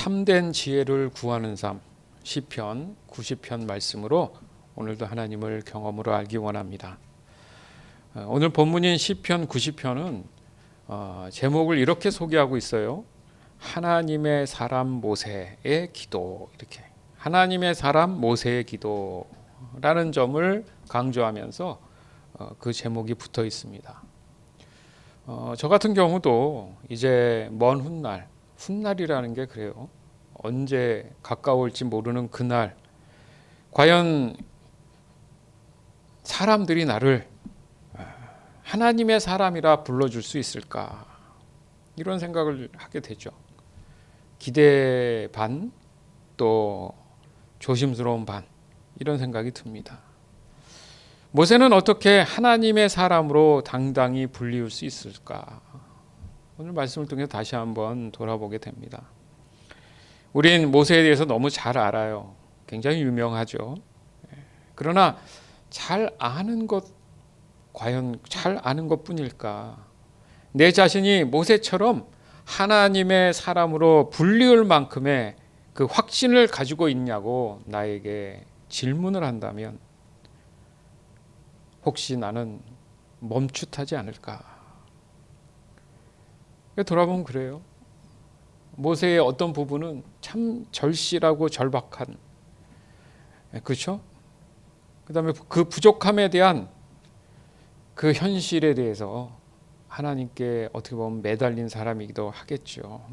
참된 지혜를 구하는 삶, 시편 90편 말씀으로 오늘도 하나님을 경험으로 알기 원합니다. 오늘 본문인 시편 90편은 제목을 이렇게 소개하고 있어요. 하나님의 사람 모세의 기도. 이렇게 하나님의 사람 모세의 기도라는 점을 강조하면서 그 제목이 붙어 있습니다. 저 같은 경우도 이제 먼 훗날이라는 게 그래요. 언제 가까울지 모르는 그날, 과연 사람들이 나를 하나님의 사람이라 불러줄 수 있을까? 이런 생각을 하게 되죠. 기대 반, 또 조심스러운 반, 이런 생각이 듭니다. 모세는 어떻게 하나님의 사람으로 당당히 불리울 수 있을까? 오늘 말씀을 통해 다시 한번 돌아보게 됩니다. 우린 모세에 대해서 너무 잘 알아요. 굉장히 유명하죠. 그러나 잘 아는 것, 과연 잘 아는 것뿐일까? 내 자신이 모세처럼 하나님의 사람으로 불리울 만큼의 그 확신을 가지고 있냐고 나에게 질문을 한다면 혹시 나는 멈칫하지 않을까? 돌아보면 그래요. 모세의 어떤 부분은 참 절실하고 절박한, 그렇죠? 그 다음에 그 부족함에 대한 그 현실에 대해서 하나님께 어떻게 보면 매달린 사람이기도 하겠죠.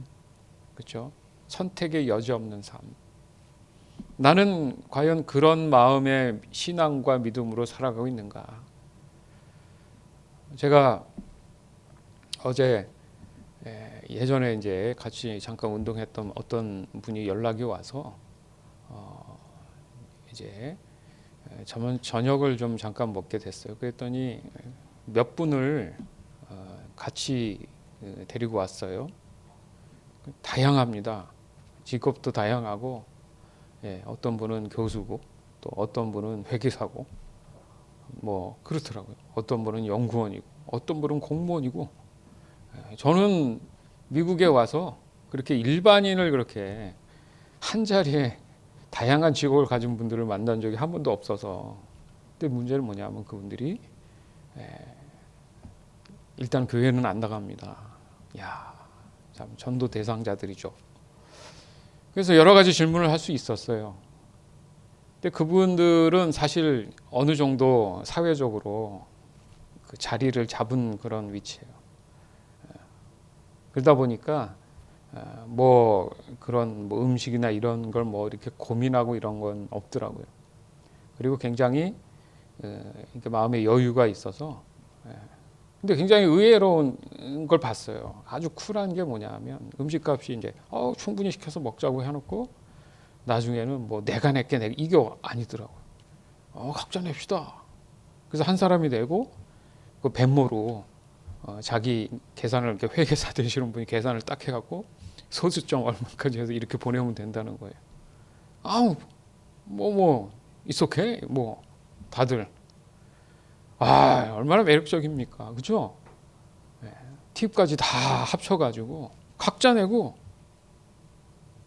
그렇죠? 선택의 여지 없는 삶. 나는 과연 그런 마음의 신앙과 믿음으로 살아가고 있는가? 제가 어제 예전에 이제 같이 잠깐 운동했던 어떤 분이 연락이 와서 이제 저녁을 좀 잠깐 먹게 됐어요. 그랬더니 몇 분을 같이 데리고 왔어요. 다양합니다. 직업도 다양하고, 어떤 분은 교수고, 또 어떤 분은 회계사고, 뭐 그렇더라고요. 어떤 분은 연구원이고, 어떤 분은 공무원이고. 저는 미국에 와서 그렇게 일반인을 그렇게 한 자리에 다양한 직업을 가진 분들을 만난 적이 한 번도 없어서. 근데 문제는 뭐냐면 그분들이 일단 교회는 안 나갑니다. 야, 참 전도 대상자들이죠. 그래서 여러 가지 질문을 할 수 있었어요. 근데 그분들은 사실 어느 정도 사회적으로 그 자리를 잡은 그런 위치예요. 그러다 보니까 뭐 그런 뭐 음식이나 이런 걸 뭐 이렇게 고민하고 이런 건 없더라고요. 그리고 굉장히 마음에 여유가 있어서. 근데 굉장히 의외로운 걸 봤어요. 아주 쿨한 게 뭐냐면 음식값이 이제 충분히 시켜서 먹자고 해놓고 나중에는 뭐 내가 낼게 이게 아니더라고요. 각자 냅시다. 그래서 한 사람이 내고 그 벤모로 자기 계산을 이렇게 회계사 되시는 분이 계산을 딱 해갖고 소수점 얼마까지 해서 이렇게 보내면 된다는 거예요. it's okay. 뭐 다들 얼마나 매력적입니까, 그렇죠? 팁까지 다 합쳐가지고 각자 내고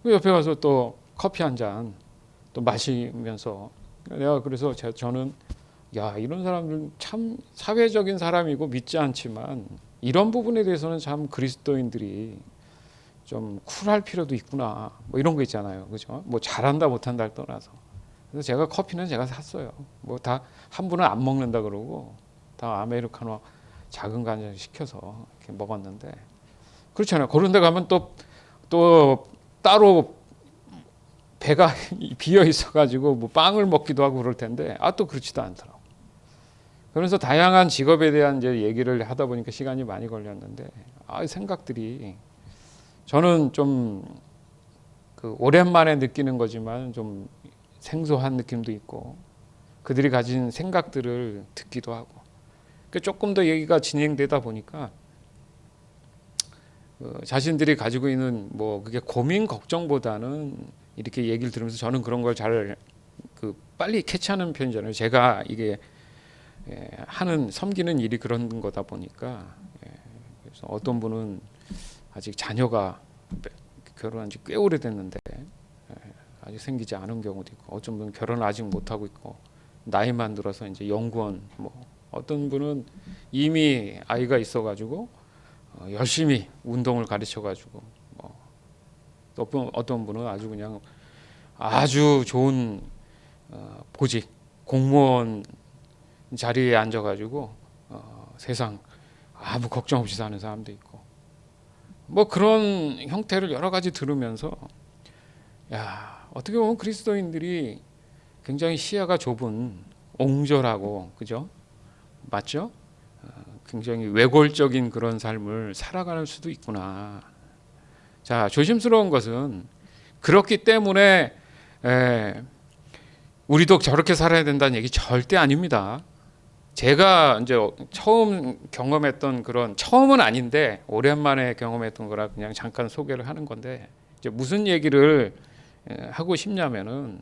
옆에 가서 또 커피 한 잔 또 마시면서 내가 그래서 저는 이런 사람들 참 사회적인 사람이고 믿지 않지만 이런 부분에 대해서는 참 그리스도인들이 좀 쿨할 필요도 있구나. 뭐 이런 거 있잖아요. 그죠? 뭐 잘한다 못한다를 떠나서. 그래서 제가 커피는 제가 샀어요. 뭐 다 한 분은 안 먹는다 그러고 다 아메리카노 작은 거 한 잔 시켜서 이렇게 먹었는데 그렇잖아요. 그런 데 가면 또 따로 배가 비어 있어가지고 뭐 빵을 먹기도 하고 그럴 텐데 또 그렇지도 않더라고요. 그래서 다양한 직업에 대한 이제 얘기를 하다 보니까 시간이 많이 걸렸는데 생각들이 저는 좀 그 오랜만에 느끼는 거지만 좀 생소한 느낌도 있고 그들이 가진 생각들을 듣기도 하고 조금 더 얘기가 진행되다 보니까 자신들이 가지고 있는 뭐 그게 고민 걱정보다는 이렇게 얘기를 들으면서 저는 그런 걸 잘 빨리 캐치하는 편이잖아요. 제가 이게 섬기는 일이 그런 거다 보니까. 그래서 어떤 분은 아직 자녀가 결혼한 지 꽤 오래됐는데 아직 생기지 않은 경우도 있고, 어떤 분은 결혼을 아직 못 하고 있고, 나이만 들어서 이제 연구원, 뭐 어떤 분은 이미 아이가 있어가지고 열심히 운동을 가르쳐가지고, 뭐 어떤 분은 아주 그냥 아주 좋은 보직 공무원 자리에 앉아가지고 세상 아무 걱정 없이 사는 사람도 있고, 뭐 그런 형태를 여러 가지 들으면서, 야, 어떻게 보면 그리스도인들이 굉장히 시야가 좁은, 옹졸하고, 그죠? 맞죠? 굉장히 외골적인 그런 삶을 살아가는 수도 있구나. 자, 조심스러운 것은 그렇기 때문에 우리도 저렇게 살아야 된다는 얘기 절대 아닙니다. 제가 이제 처음 경험했던 그런, 처음은 아닌데 오랜만에 경험했던 거라 그냥 잠깐 소개를 하는 건데, 이제 무슨 얘기를 하고 싶냐면은,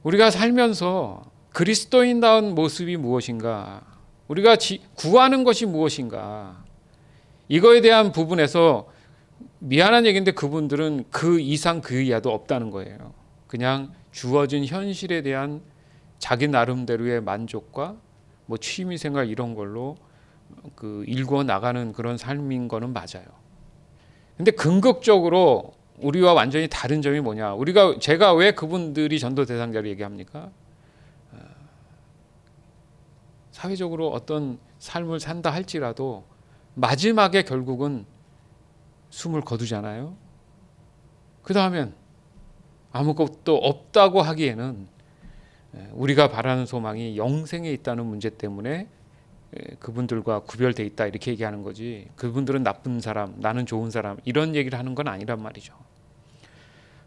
우리가 살면서 그리스도인다운 모습이 무엇인가, 우리가 구하는 것이 무엇인가, 이거에 대한 부분에서 미안한 얘기인데 그분들은 그 이상 그 이하도 없다는 거예요. 그냥 주어진 현실에 대한 자기 나름대로의 만족과 뭐 취미생활 이런 걸로 그 일궈 나가는 그런 삶인 거는 맞아요. 근데 궁극적으로 우리와 완전히 다른 점이 뭐냐? 제가 왜 그분들이 전도 대상자를 얘기합니까? 사회적으로 어떤 삶을 산다 할지라도 마지막에 결국은 숨을 거두잖아요. 그 다음엔 아무것도 없다고 하기에는 우리가 바라는 소망이 영생에 있다는 문제 때문에 그분들과 구별돼 있다, 이렇게 얘기하는 거지, 그분들은 나쁜 사람, 나는 좋은 사람, 이런 얘기를 하는 건 아니란 말이죠.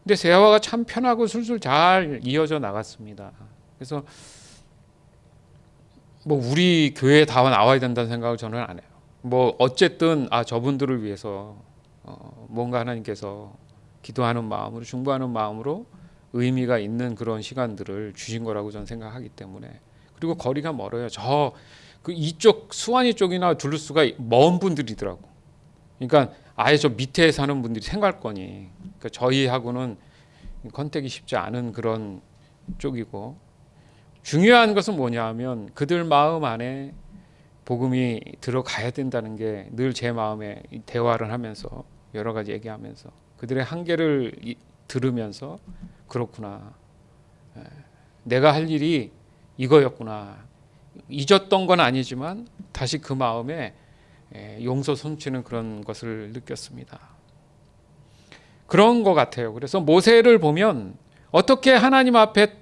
근데 세화가 참 편하고 술술 잘 이어져 나갔습니다. 그래서 뭐 우리 교회에 다 나와야 된다는 생각을 저는 안 해요. 뭐 어쨌든 저분들을 위해서 뭔가 하나님께서 기도하는 마음으로, 중보하는 마음으로 의미가 있는 그런 시간들을 주신 거라고 저는 생각하기 때문에. 그리고 거리가 멀어요. 그 이쪽 수완이 쪽이나 둘루스가 먼 분들이더라고. 그러니까 아예 저 밑에 사는 분들이 생활권이, 그러니까 저희하고는 컨택이 쉽지 않은 그런 쪽이고, 중요한 것은 뭐냐 하면 그들 마음 안에 복음이 들어가야 된다는 게 늘 제 마음에 대화를 하면서, 여러 가지 얘기하면서 그들의 한계를 들으면서, 그렇구나, 내가 할 일이 이거였구나, 잊었던 건 아니지만 다시 그 마음에 용서 손치는 그런 것을 느꼈습니다. 그런 것 같아요. 그래서 모세를 보면 어떻게 하나님 앞에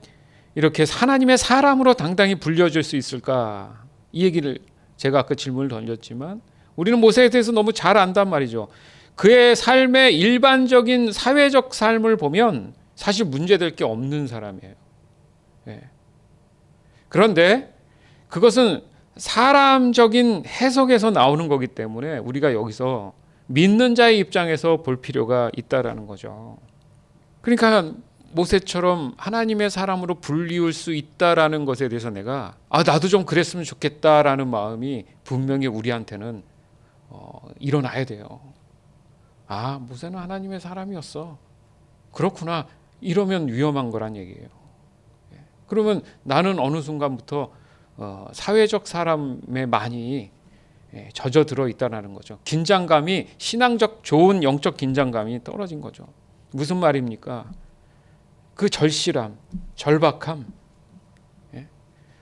이렇게 하나님의 사람으로 당당히 불려질 수 있을까, 이 얘기를 제가 아까 질문을 던졌지만, 우리는 모세에 대해서 너무 잘 안단 말이죠. 그의 삶의 일반적인 사회적 삶을 보면 사실 문제될 게 없는 사람이에요. 그런데 그것은 사람적인 해석에서 나오는 거기 때문에 우리가 여기서 믿는 자의 입장에서 볼 필요가 있다라는 거죠. 그러니까 모세처럼 하나님의 사람으로 불리울 수 있다라는 것에 대해서 내가 나도 좀 그랬으면 좋겠다라는 마음이 분명히 우리한테는 일어나야 돼요. 모세는 하나님의 사람이었어, 그렇구나, 이러면 위험한 거란 얘기예요. 그러면 나는 어느 순간부터 사회적 사람에 많이 젖어들어 있다는 거죠. 긴장감이, 신앙적 좋은 영적 긴장감이 떨어진 거죠. 무슨 말입니까? 그 절실함, 절박함,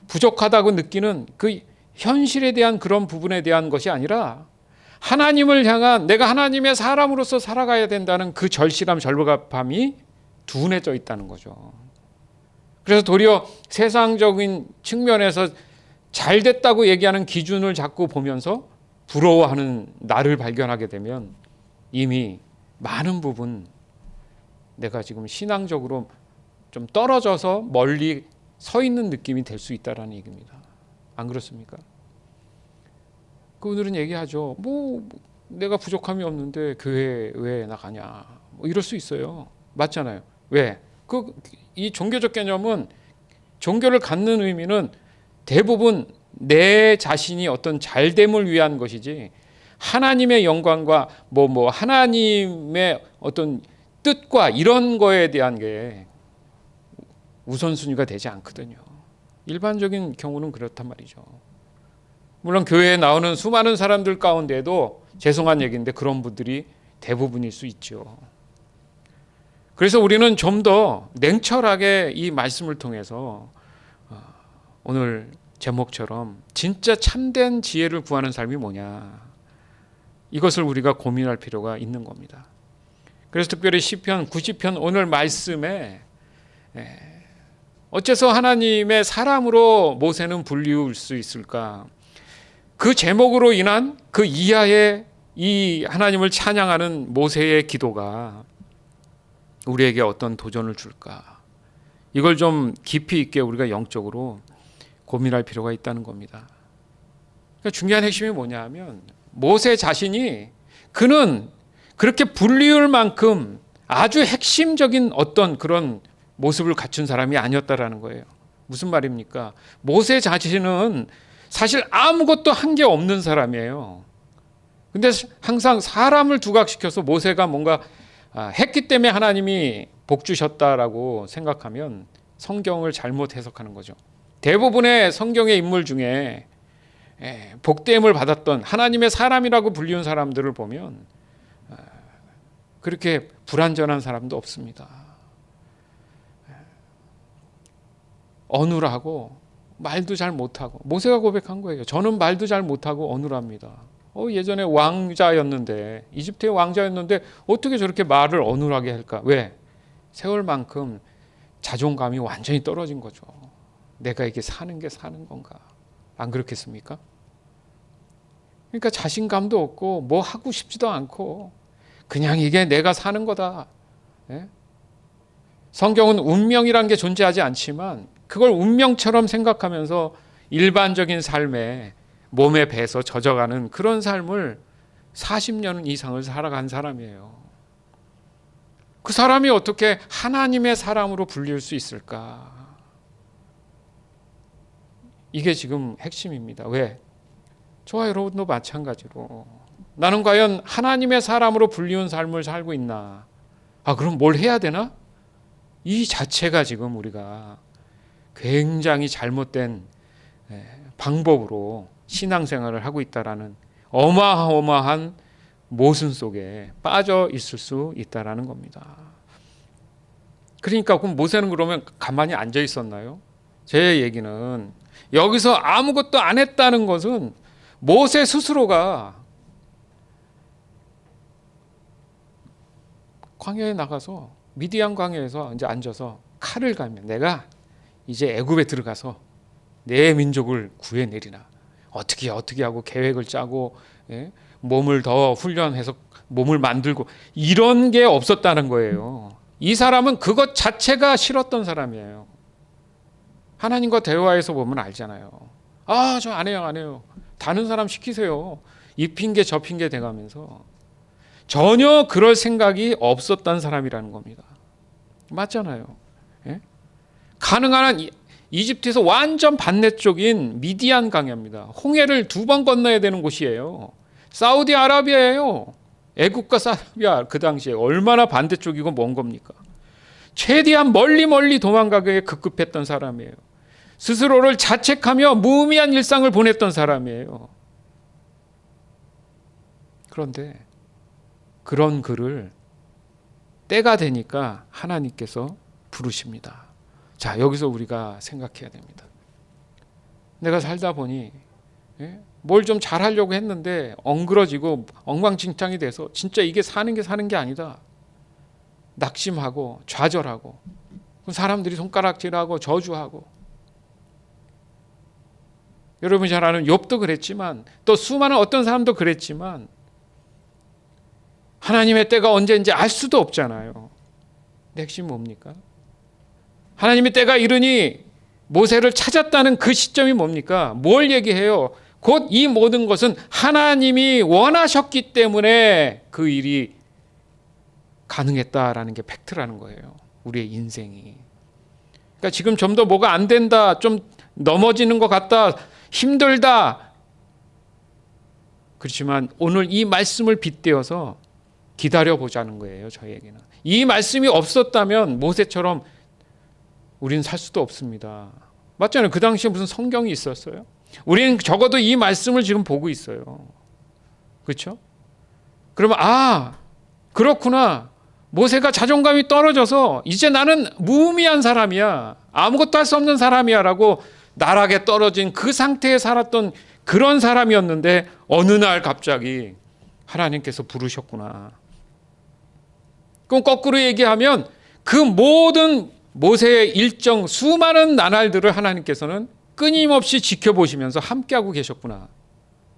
부족하다고 느끼는 그 현실에 대한 그런 부분에 대한 것이 아니라 하나님을 향한, 내가 하나님의 사람으로서 살아가야 된다는 그 절실함, 절박함이 둔해져 있다는 거죠. 그래서 도리어 세상적인 측면에서 잘 됐다고 얘기하는 기준을 자꾸 보면서 부러워하는 나를 발견하게 되면 이미 많은 부분 내가 지금 신앙적으로 좀 떨어져서 멀리 서 있는 느낌이 될 수 있다는 얘기입니다. 안 그렇습니까? 오늘은 얘기하죠. 뭐 내가 부족함이 없는데 교회 왜 나가냐, 뭐 이럴 수 있어요. 맞잖아요. 왜? 이 종교적 개념은, 종교를 갖는 의미는 대부분 내 자신이 어떤 잘됨을 위한 것이지 하나님의 영광과 하나님의 어떤 뜻과 이런 거에 대한 게 우선순위가 되지 않거든요. 일반적인 경우는 그렇단 말이죠. 물론 교회에 나오는 수많은 사람들 가운데도 죄송한 얘기인데 그런 분들이 대부분일 수 있죠. 그래서 우리는 좀 더 냉철하게 이 말씀을 통해서 오늘 제목처럼 진짜 참된 지혜를 구하는 삶이 뭐냐, 이것을 우리가 고민할 필요가 있는 겁니다. 그래서 특별히 시편 90편 오늘 말씀에 어째서 하나님의 사람으로 모세는 불리울 수 있을까? 그 제목으로 인한 그 이하의 이 하나님을 찬양하는 모세의 기도가 우리에게 어떤 도전을 줄까? 이걸 좀 깊이 있게 우리가 영적으로 고민할 필요가 있다는 겁니다. 그러니까 중요한 핵심이 뭐냐 하면 모세 자신이 그는 그렇게 불리울 만큼 아주 핵심적인 어떤 그런 모습을 갖춘 사람이 아니었다라는 거예요. 무슨 말입니까? 모세 자신은 사실 아무것도 한 게 없는 사람이에요. 근데 항상 사람을 두각시켜서 모세가 뭔가 했기 때문에 하나님이 복 주셨다라고 생각하면 성경을 잘못 해석하는 거죠. 대부분의 성경의 인물 중에 복됨을 받았던 하나님의 사람이라고 불리운 사람들을 보면 그렇게 불완전한 사람도 없습니다. 어눌하고 말도 잘 못하고, 모세가 고백한 거예요. 저는 말도 잘 못하고 어눌합니다. 예전에 왕자였는데, 이집트의 왕자였는데 어떻게 저렇게 말을 어눌하게 할까? 왜? 세월만큼 자존감이 완전히 떨어진 거죠. 내가 이게 사는 게 사는 건가? 안 그렇겠습니까? 그러니까 자신감도 없고 뭐 하고 싶지도 않고 그냥 이게 내가 사는 거다. 성경은 운명이란 게 존재하지 않지만 그걸 운명처럼 생각하면서 일반적인 삶에 몸에 배서 젖어가는 그런 삶을 40년 이상을 살아간 사람이에요. 그 사람이 어떻게 하나님의 사람으로 불릴 수 있을까? 이게 지금 핵심입니다. 왜? 저와 여러분도 마찬가지로 나는 과연 하나님의 사람으로 불리운 삶을 살고 있나? 그럼 뭘 해야 되나? 이 자체가 지금 우리가 굉장히 잘못된 방법으로 신앙생활을 하고 있다라는 어마어마한 모순 속에 빠져 있을 수 있다라는 겁니다. 그러니까 그럼 모세는 그러면 가만히 앉아 있었나요? 제 얘기는 여기서 아무것도 안 했다는 것은 모세 스스로가 광야에 나가서 미디안 광야에서 이제 앉아서 칼을 갈면 내가 이제 애굽에 들어가서 내 민족을 구해내리나, 어떻게 하고 계획을 짜고 몸을 더 훈련해서 몸을 만들고 이런 게 없었다는 거예요. 이 사람은 그것 자체가 싫었던 사람이에요. 하나님과 대화해서 보면 알잖아요. 저 안 해요. 다른 사람 시키세요. 이 핑계 저 핑계 대가면서 전혀 그럴 생각이 없었던 사람이라는 겁니다. 맞잖아요. 가능한 한 이집트에서 완전 반대쪽인 미디안 강야입니다. 홍해를 2번 건너야 되는 곳이에요. 사우디아라비아예요. 애국과 사우디아라비아 그 당시에 얼마나 반대쪽이고 먼 겁니까? 최대한 멀리 도망가게 급급했던 사람이에요. 스스로를 자책하며 무의미한 일상을 보냈던 사람이에요. 그런데 그런 그를 때가 되니까 하나님께서 부르십니다. 자, 여기서 우리가 생각해야 됩니다. 내가 살다 보니 뭘 좀 잘하려고 했는데 엉그러지고 엉망진창이 돼서 진짜 이게 사는 게 아니다. 낙심하고 좌절하고 사람들이 손가락질하고 저주하고, 여러분이 잘 아는 욥도 그랬지만 또 수많은 어떤 사람도 그랬지만 하나님의 때가 언제인지 알 수도 없잖아요. 핵심이 뭡니까? 하나님의 때가 이르니 모세를 찾았다는 그 시점이 뭡니까? 뭘 얘기해요? 곧 이 모든 것은 하나님이 원하셨기 때문에 그 일이 가능했다라는 게 팩트라는 거예요. 우리의 인생이. 그러니까 지금 좀 더 뭐가 안 된다, 좀 넘어지는 것 같다, 힘들다, 그렇지만 오늘 이 말씀을 빗대어서 기다려보자는 거예요. 저희에게는. 이 말씀이 없었다면 모세처럼 우리는 살 수도 없습니다. 맞잖아요. 그 당시에 무슨 성경이 있었어요? 우리는 적어도 이 말씀을 지금 보고 있어요. 그렇죠? 그러면 그렇구나. 모세가 자존감이 떨어져서 이제 나는 무의미한 사람이야. 아무것도 할 수 없는 사람이야 라고 나락에 떨어진 그 상태에 살았던 그런 사람이었는데 어느 날 갑자기 하나님께서 부르셨구나. 그럼 거꾸로 얘기하면 그 모든 모세의 일정 수많은 나날들을 하나님께서는 끊임없이 지켜보시면서 함께하고 계셨구나.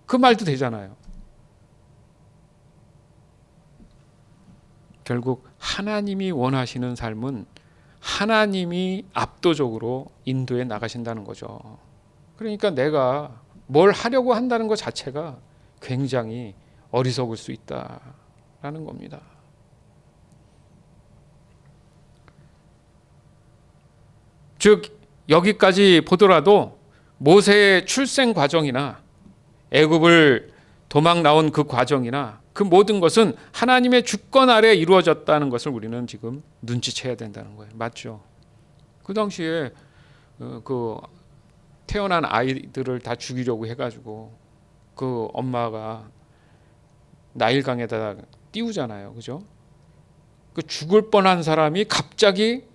그 말도 되잖아요. 결국 하나님이 원하시는 삶은 하나님이 압도적으로 인도해 나가신다는 거죠. 그러니까 내가 뭘 하려고 한다는 것 자체가 굉장히 어리석을 수 있다라는 겁니다. 즉 여기까지 보더라도 모세의 출생 과정이나 애굽을 도망 나온 그 과정이나 그 모든 것은 하나님의 주권 아래 이루어졌다는 것을 우리는 지금 눈치채야 된다는 거예요. 맞죠? 그 당시에 그 태어난 아이들을 다 죽이려고 해가지고 그 엄마가 나일강에다 띄우잖아요. 그죠? 그 죽을 뻔한 사람이 갑자기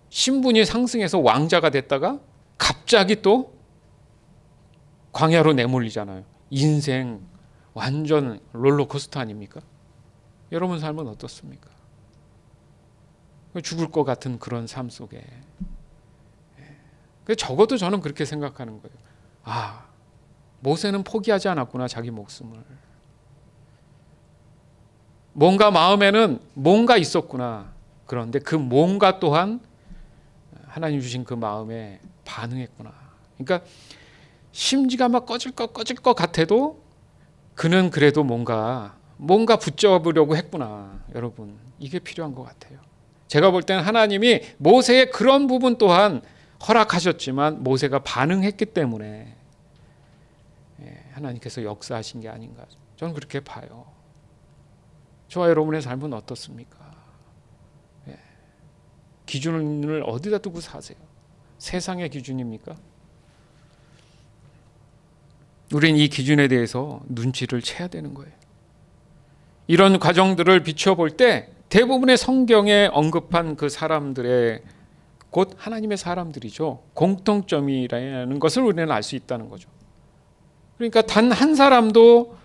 신분이 상승해서 왕자가 됐다가 갑자기 또 광야로 내몰리잖아요. 인생 완전 롤러코스터 아닙니까? 여러분 삶은 어떻습니까? 죽을 것 같은 그런 삶 속에 적어도 저는 그렇게 생각하는 거예요. 모세는 포기하지 않았구나, 자기 목숨을. 뭔가 마음에는 뭔가 있었구나. 그런데 그 뭔가 또한 하나님 주신 그 마음에 반응했구나. 그러니까 심지가 막 꺼질 것 같아도 그는 그래도 뭔가 붙잡으려고 했구나. 여러분, 이게 필요한 것 같아요. 제가 볼 때는 하나님이 모세의 그런 부분 또한 허락하셨지만 모세가 반응했기 때문에 하나님께서 역사하신 게 아닌가. 저는 그렇게 봐요. 저와 여러분의 삶은 어떻습니까? 기준을 어디다 두고 사세요? 세상의 기준입니까? 우린 이 기준에 대해서 눈치를 채야 되는 거예요. 이런 과정들을 비춰볼 때 대부분의 성경에 언급한 그 사람들의 곧 하나님의 사람들이죠. 공통점이라는 것을 우리는 알 수 있다는 거죠. 그러니까 단 한 사람도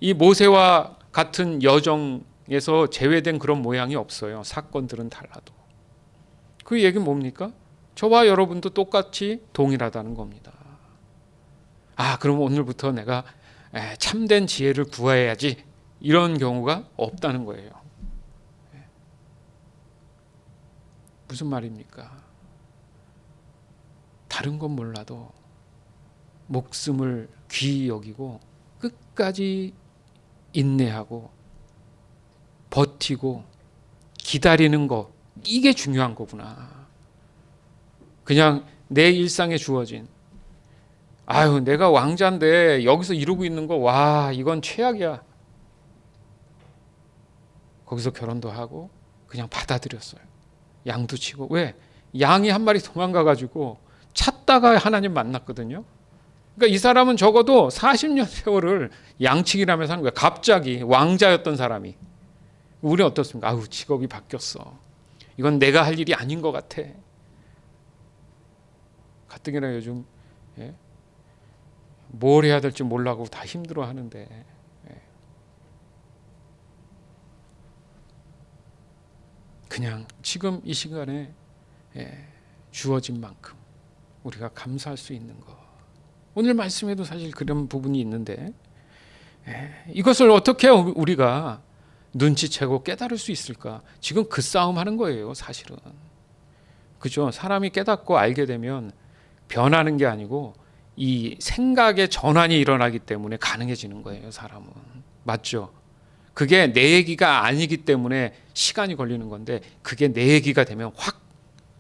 이 모세와 같은 여정에서 제외된 그런 모양이 없어요. 사건들은 달라도. 그 얘기는 뭡니까? 저와 여러분도 똑같이 동일하다는 겁니다. 그럼 오늘부터 내가 참된 지혜를 구해야지, 이런 경우가 없다는 거예요. 무슨 말입니까? 다른 건 몰라도 목숨을 귀히 여기고 끝까지 인내하고 버티고 기다리는 거, 이게 중요한 거구나. 그냥 내 일상에 주어진 내가 왕자인데 여기서 이루고 있는 거, 이건 최악이야. 거기서 결혼도 하고 그냥 받아들였어요. 양도 치고. 왜? 양이 한 마리 도망가가지고 찾다가 하나님 만났거든요. 그러니까 이 사람은 적어도 40년 세월을 양치기라며 사는 거야. 갑자기 왕자였던 사람이. 우리는 어떻습니까? 직업이 바뀌었어. 이건 내가 할 일이 아닌 것 같아. 가뜩이나 요즘 뭘 해야 될지 몰라고 다 힘들어 하는데, 그냥 지금 이 시간에 주어진 만큼 우리가 감사할 수 있는 것. 오늘 말씀에도 사실 그런 부분이 있는데, 이것을 어떻게 우리가 눈치채고 깨달을 수 있을까? 지금 그 싸움 하는 거예요, 사실은. 그죠? 사람이 깨닫고 알게 되면 변하는 게 아니고 이 생각의 전환이 일어나기 때문에 가능해지는 거예요, 사람은. 맞죠? 그게 내 얘기가 아니기 때문에 시간이 걸리는 건데, 그게 내 얘기가 되면 확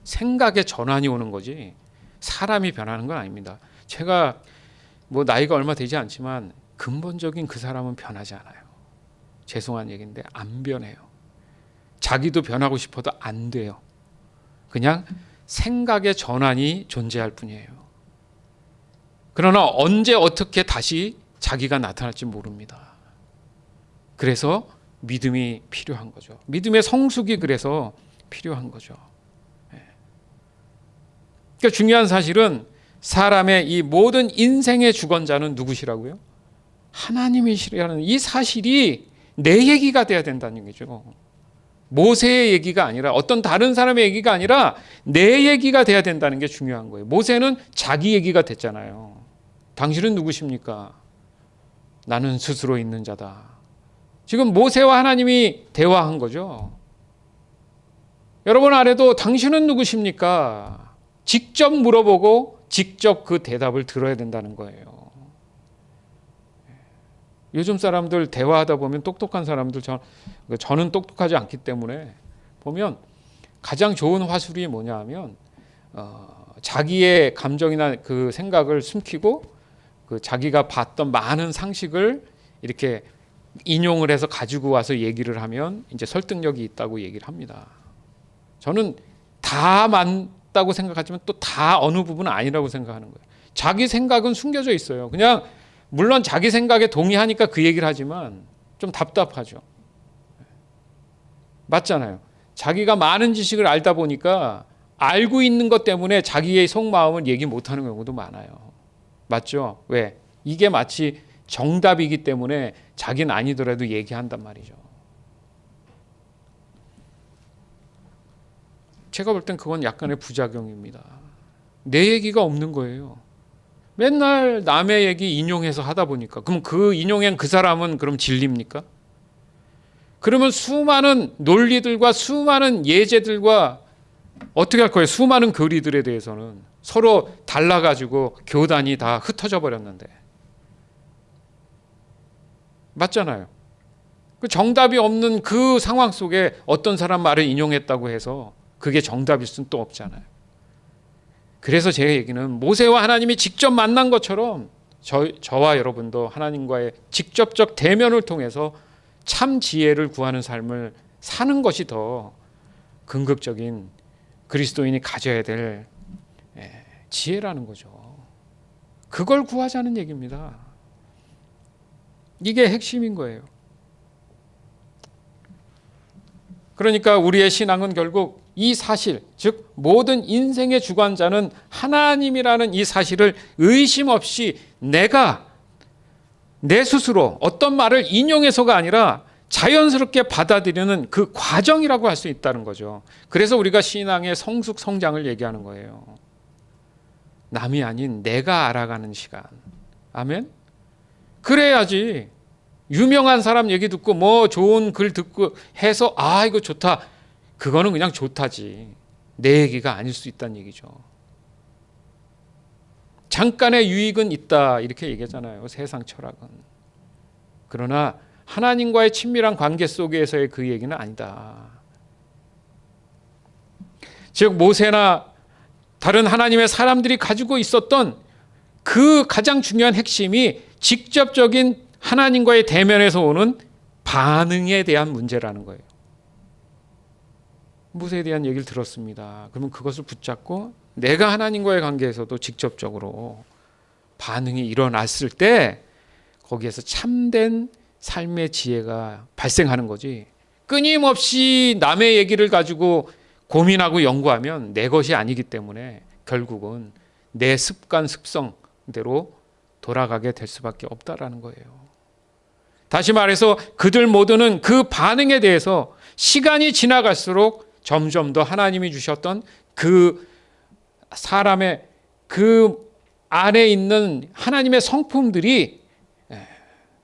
생각의 전환이 오는 거지 사람이 변하는 건 아닙니다. 제가 나이가 얼마 되지 않지만 근본적인 그 사람은 변하지 않아요. 죄송한 얘기인데 안 변해요. 자기도 변하고 싶어도 안 돼요. 그냥 생각의 전환이 존재할 뿐이에요. 그러나 언제 어떻게 다시 자기가 나타날지 모릅니다. 그래서 믿음이 필요한 거죠. 믿음의 성숙이 그래서 필요한 거죠. 그러니까 중요한 사실은 사람의 이 모든 인생의 주권자는 누구시라고요? 하나님이시라는 이 사실이 내 얘기가 돼야 된다는 얘기죠. 모세의 얘기가 아니라 어떤 다른 사람의 얘기가 아니라 내 얘기가 돼야 된다는 게 중요한 거예요. 모세는 자기 얘기가 됐잖아요. 당신은 누구십니까? 나는 스스로 있는 자다. 지금 모세와 하나님이 대화한 거죠. 여러분 아래도 당신은 누구십니까? 직접 물어보고 직접 그 대답을 들어야 된다는 거예요. 요즘 사람들 대화하다 보면 똑똑한 사람들, 저는 똑똑하지 않기 때문에 보면 가장 좋은 화술이 뭐냐 하면 자기의 감정이나 그 생각을 숨기고 그 자기가 봤던 많은 상식을 이렇게 인용을 해서 가지고 와서 얘기를 하면 이제 설득력이 있다고 얘기를 합니다. 저는 다 맞다고 생각하지만 또 다 어느 부분은 아니라고 생각하는 거예요. 자기 생각은 숨겨져 있어요. 그냥 물론 자기 생각에 동의하니까 그 얘기를 하지만 좀 답답하죠. 맞잖아요. 자기가 많은 지식을 알다 보니까 알고 있는 것 때문에 자기의 속마음을 얘기 못하는 경우도 많아요. 맞죠? 왜? 이게 마치 정답이기 때문에 자기는 아니더라도 얘기한단 말이죠. 제가 볼 땐 그건 약간의 부작용입니다. 내 얘기가 없는 거예요. 맨날 남의 얘기 인용해서 하다 보니까 그럼 그 인용한 그 사람은 그럼 진리입니까? 그러면 수많은 논리들과 수많은 예제들과 어떻게 할 거예요? 수많은 교리들에 대해서는 서로 달라가지고 교단이 다 흩어져 버렸는데 맞잖아요. 그 정답이 없는 그 상황 속에 어떤 사람 말을 인용했다고 해서 그게 정답일 수는 또 없잖아요. 그래서 제 얘기는 모세와 하나님이 직접 만난 것처럼 저와 여러분도 하나님과의 직접적 대면을 통해서 참 지혜를 구하는 삶을 사는 것이 더 긍극적인 그리스도인이 가져야 될 지혜라는 거죠. 그걸 구하자는 얘기입니다. 이게 핵심인 거예요. 그러니까 우리의 신앙은 결국 이 사실, 즉 모든 인생의 주관자는 하나님이라는 이 사실을 의심 없이 내가 내 스스로 어떤 말을 인용해서가 아니라 자연스럽게 받아들이는 그 과정이라고 할 수 있다는 거죠. 그래서 우리가 신앙의 성숙 성장을 얘기하는 거예요. 남이 아닌 내가 알아가는 시간. 아멘? 그래야지 유명한 사람 얘기 듣고 뭐 좋은 글 듣고 해서 아 이거 좋다. 그거는 그냥 좋다지. 내 얘기가 아닐 수 있다는 얘기죠. 잠깐의 유익은 있다 이렇게 얘기하잖아요. 세상 철학은. 그러나 하나님과의 친밀한 관계 속에서의 그 얘기는 아니다. 즉 모세나 다른 하나님의 사람들이 가지고 있었던 그 가장 중요한 핵심이 직접적인 하나님과의 대면에서 오는 반응에 대한 문제라는 거예요. 모세에 대한 얘기를 들었습니다. 그러면 그것을 붙잡고 내가 하나님과의 관계에서도 직접적으로 반응이 일어났을 때 거기에서 참된 삶의 지혜가 발생하는 거지. 끊임없이 남의 얘기를 가지고 고민하고 연구하면 내 것이 아니기 때문에 결국은 내 습관 습성대로 돌아가게 될 수밖에 없다라는 거예요. 다시 말해서 그들 모두는 그 반응에 대해서 시간이 지나갈수록 점점 더 하나님이 주셨던 그 사람의 그 안에 있는 하나님의 성품들이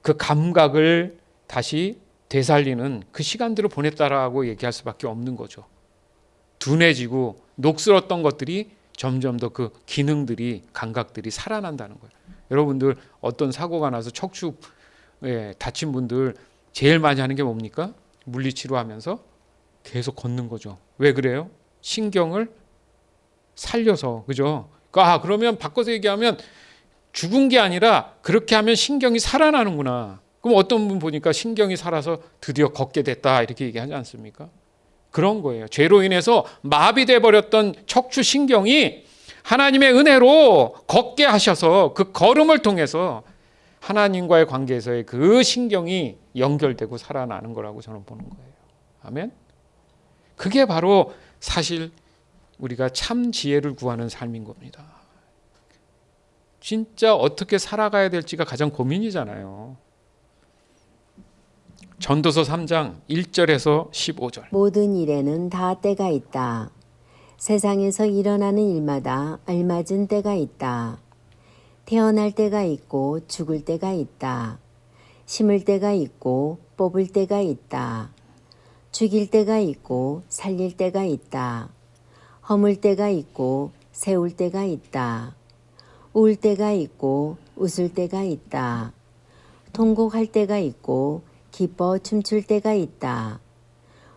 그 감각을 다시 되살리는 그 시간들을 보냈다라고 얘기할 수밖에 없는 거죠. 둔해지고 녹슬었던 것들이 점점 더 그 기능들이 감각들이 살아난다는 거예요. 여러분들 어떤 사고가 나서 척추 다친 분들 제일 많이 하는 게 뭡니까? 물리치료하면서 계속 걷는 거죠. 왜 그래요? 신경을 살려서. 그죠? 그러면 바꿔서 얘기하면 죽은 게 아니라 그렇게 하면 신경이 살아나는구나. 그럼 어떤 분 보니까 신경이 살아서 드디어 걷게 됐다 이렇게 얘기하지 않습니까? 그런 거예요. 죄로 인해서 마비돼 버렸던 척추 신경이 하나님의 은혜로 걷게 하셔서 그 걸음을 통해서 하나님과의 관계에서의 그 신경이 연결되고 살아나는 거라고 저는 보는 거예요. 아멘. 그게 바로 사실 우리가 참 지혜를 구하는 삶인 겁니다. 진짜 어떻게 살아가야 될지가 가장 고민이잖아요. 전도서 3장 1절에서 15절. 모든 일에는 다 때가 있다. 세상에서 일어나는 일마다 알맞은 때가 있다. 태어날 때가 있고 죽을 때가 있다. 심을 때가 있고 뽑을 때가 있다. 죽일 때가 있고 살릴 때가 있다. 허물 때가 있고 세울 때가 있다. 울 때가 있고 웃을 때가 있다. 통곡할 때가 있고 기뻐 춤출 때가 있다.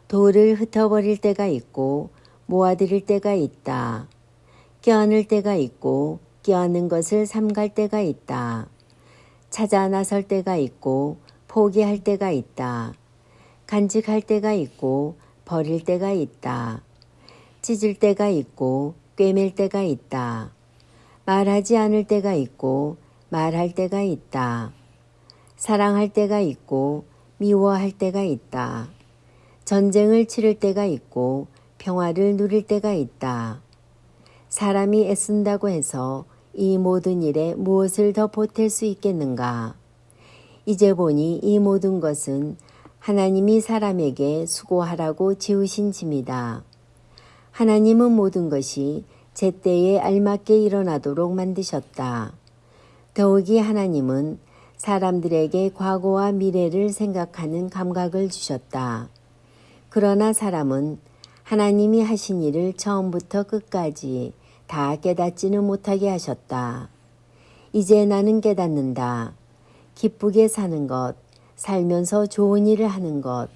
돌을 흩어버릴 때가 있고 모아들일 때가 있다. 껴안을 때가 있고 껴안는 것을 삼갈 때가 있다. 찾아 나설 때가 있고 포기할 때가 있다. 간직할 때가 있고 버릴 때가 있다. 찢을 때가 있고 꿰맬 때가 있다. 말하지 않을 때가 있고 말할 때가 있다. 사랑할 때가 있고 미워할 때가 있다. 전쟁을 치를 때가 있고 평화를 누릴 때가 있다. 사람이 애쓴다고 해서 이 모든 일에 무엇을 더 보탤 수 있겠는가? 이제 보니 이 모든 것은 하나님이 사람에게 수고하라고 지으신 짐이다. 하나님은 모든 것이 제때에 알맞게 일어나도록 만드셨다. 더욱이 하나님은 사람들에게 과거와 미래를 생각하는 감각을 주셨다. 그러나 사람은 하나님이 하신 일을 처음부터 끝까지 다 깨닫지는 못하게 하셨다. 이제 나는 깨닫는다. 기쁘게 사는 것, 살면서 좋은 일을 하는 것,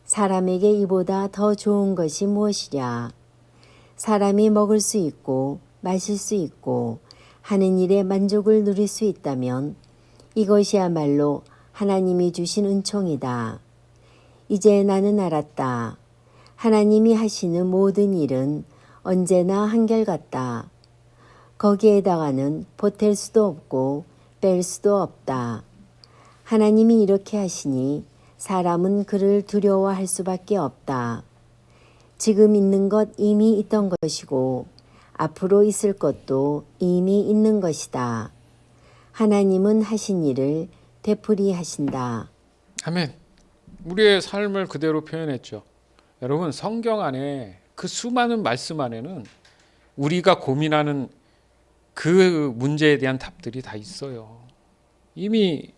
사람에게 이보다 더 좋은 것이 무엇이랴. 사람이 먹을 수 있고 마실 수 있고 하는 일에 만족을 누릴 수 있다면 이것이야말로 하나님이 주신 은총이다. 이제 나는 알았다. 하나님이 하시는 모든 일은 언제나 한결같다. 거기에다가는 보탤 수도 없고 뺄 수도 없다. 하나님이 이렇게 하시니 사람은 그를 두려워할 수밖에 없다. 지금 있는 것 이미 있던 것이고 앞으로 있을 것도 이미 있는 것이다. 하나님은 하신 일을 되풀이 하신다. 아멘. 우리의 삶을 그대로 표현했죠. 여러분, 성경 안에 그 수많은 말씀 안에는 우리가 고민하는 그 문제에 대한 답들이 다 있어요. 이미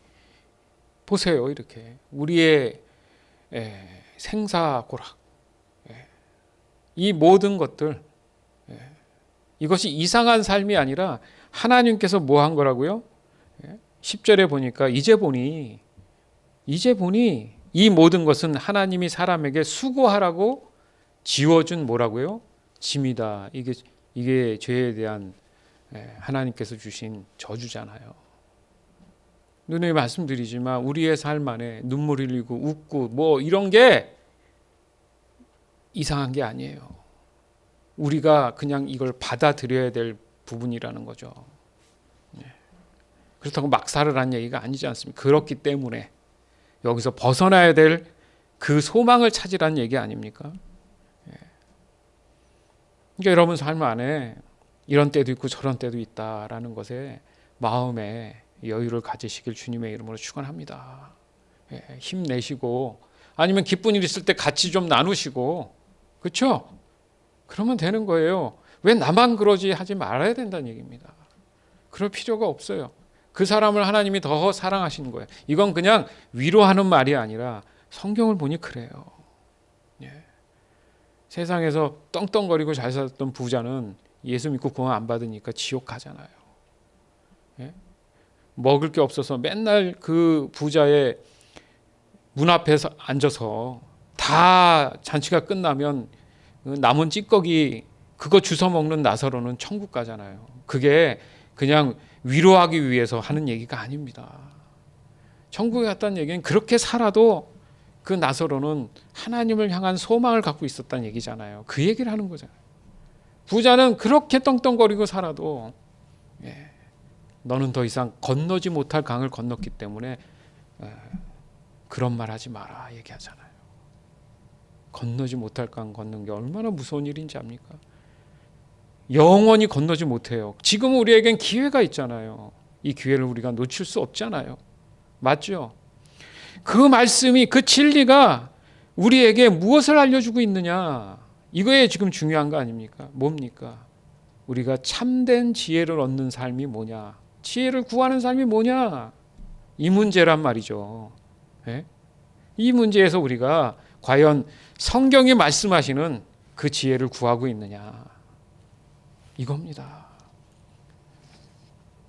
보세요. 이렇게 우리의 생사고락, 이 모든 것들, 이것이 이상한 삶이 아니라 하나님께서 뭐 한 거라고요? 10절에 보니까 이제 보니 이 모든 것은 하나님이 사람에게 수고하라고 지워준 뭐라고요? 짐이다. 이게 죄에 대한 하나님께서 주신 저주잖아요. 누누이 말씀드리지만 우리의 삶 안에 눈물 흘리고 웃고 뭐 이런 게 이상한 게 아니에요. 우리가 그냥 이걸 받아들여야 될 부분이라는 거죠. 그렇다고 막 살으라는 얘기가 아니지 않습니까? 그렇기 때문에 여기서 벗어나야 될 그 소망을 찾으라는 얘기 아닙니까? 그러니까 여러분 삶 안에 이런 때도 있고 저런 때도 있다라는 것에 마음에 여유를 가지시길 주님의 이름으로 축원합니다. 힘내시고 아니면 기쁜 일 있을 때 같이 좀 나누시고, 그렇죠? 그러면 되는 거예요. 왜 나만 그러지 하지 말아야 된다는 얘기입니다. 그럴 필요가 없어요. 그 사람을 하나님이 더 사랑하시는 거예요. 이건 그냥 위로하는 말이 아니라 성경을 보니 그래요. 세상에서 떵떵거리고 잘 살았던 부자는 예수 믿고 구원 안 받으니까 지옥 가잖아요. 먹을 게 없어서 맨날 그 부자의 문 앞에서 앉아서 다 잔치가 끝나면 남은 찌꺼기 그거 주워 먹는 나사로는 천국 가잖아요. 그게 그냥 위로하기 위해서 하는 얘기가 아닙니다. 천국에 갔다는 얘기는 그렇게 살아도 그 나사로는 하나님을 향한 소망을 갖고 있었다는 얘기잖아요. 그 얘기를 하는 거잖아요. 부자는 그렇게 떵떵거리고 살아도 너는 더 이상 건너지 못할 강을 건넜기 때문에 그런 말 하지 마라 얘기하잖아요. 건너지 못할 강 건넌 게 얼마나 무서운 일인지 압니까? 영원히 건너지 못해요. 지금 우리에겐 기회가 있잖아요. 이 기회를 우리가 놓칠 수 없잖아요. 맞죠? 그 말씀이, 그 진리가 우리에게 무엇을 알려주고 있느냐, 이거에 지금 중요한 거 아닙니까? 뭡니까? 우리가 참된 지혜를 얻는 삶이 뭐냐, 지혜를 구하는 삶이 뭐냐, 이 문제란 말이죠. 예? 이 문제에서 우리가 과연 성경이 말씀하시는 그 지혜를 구하고 있느냐, 이겁니다.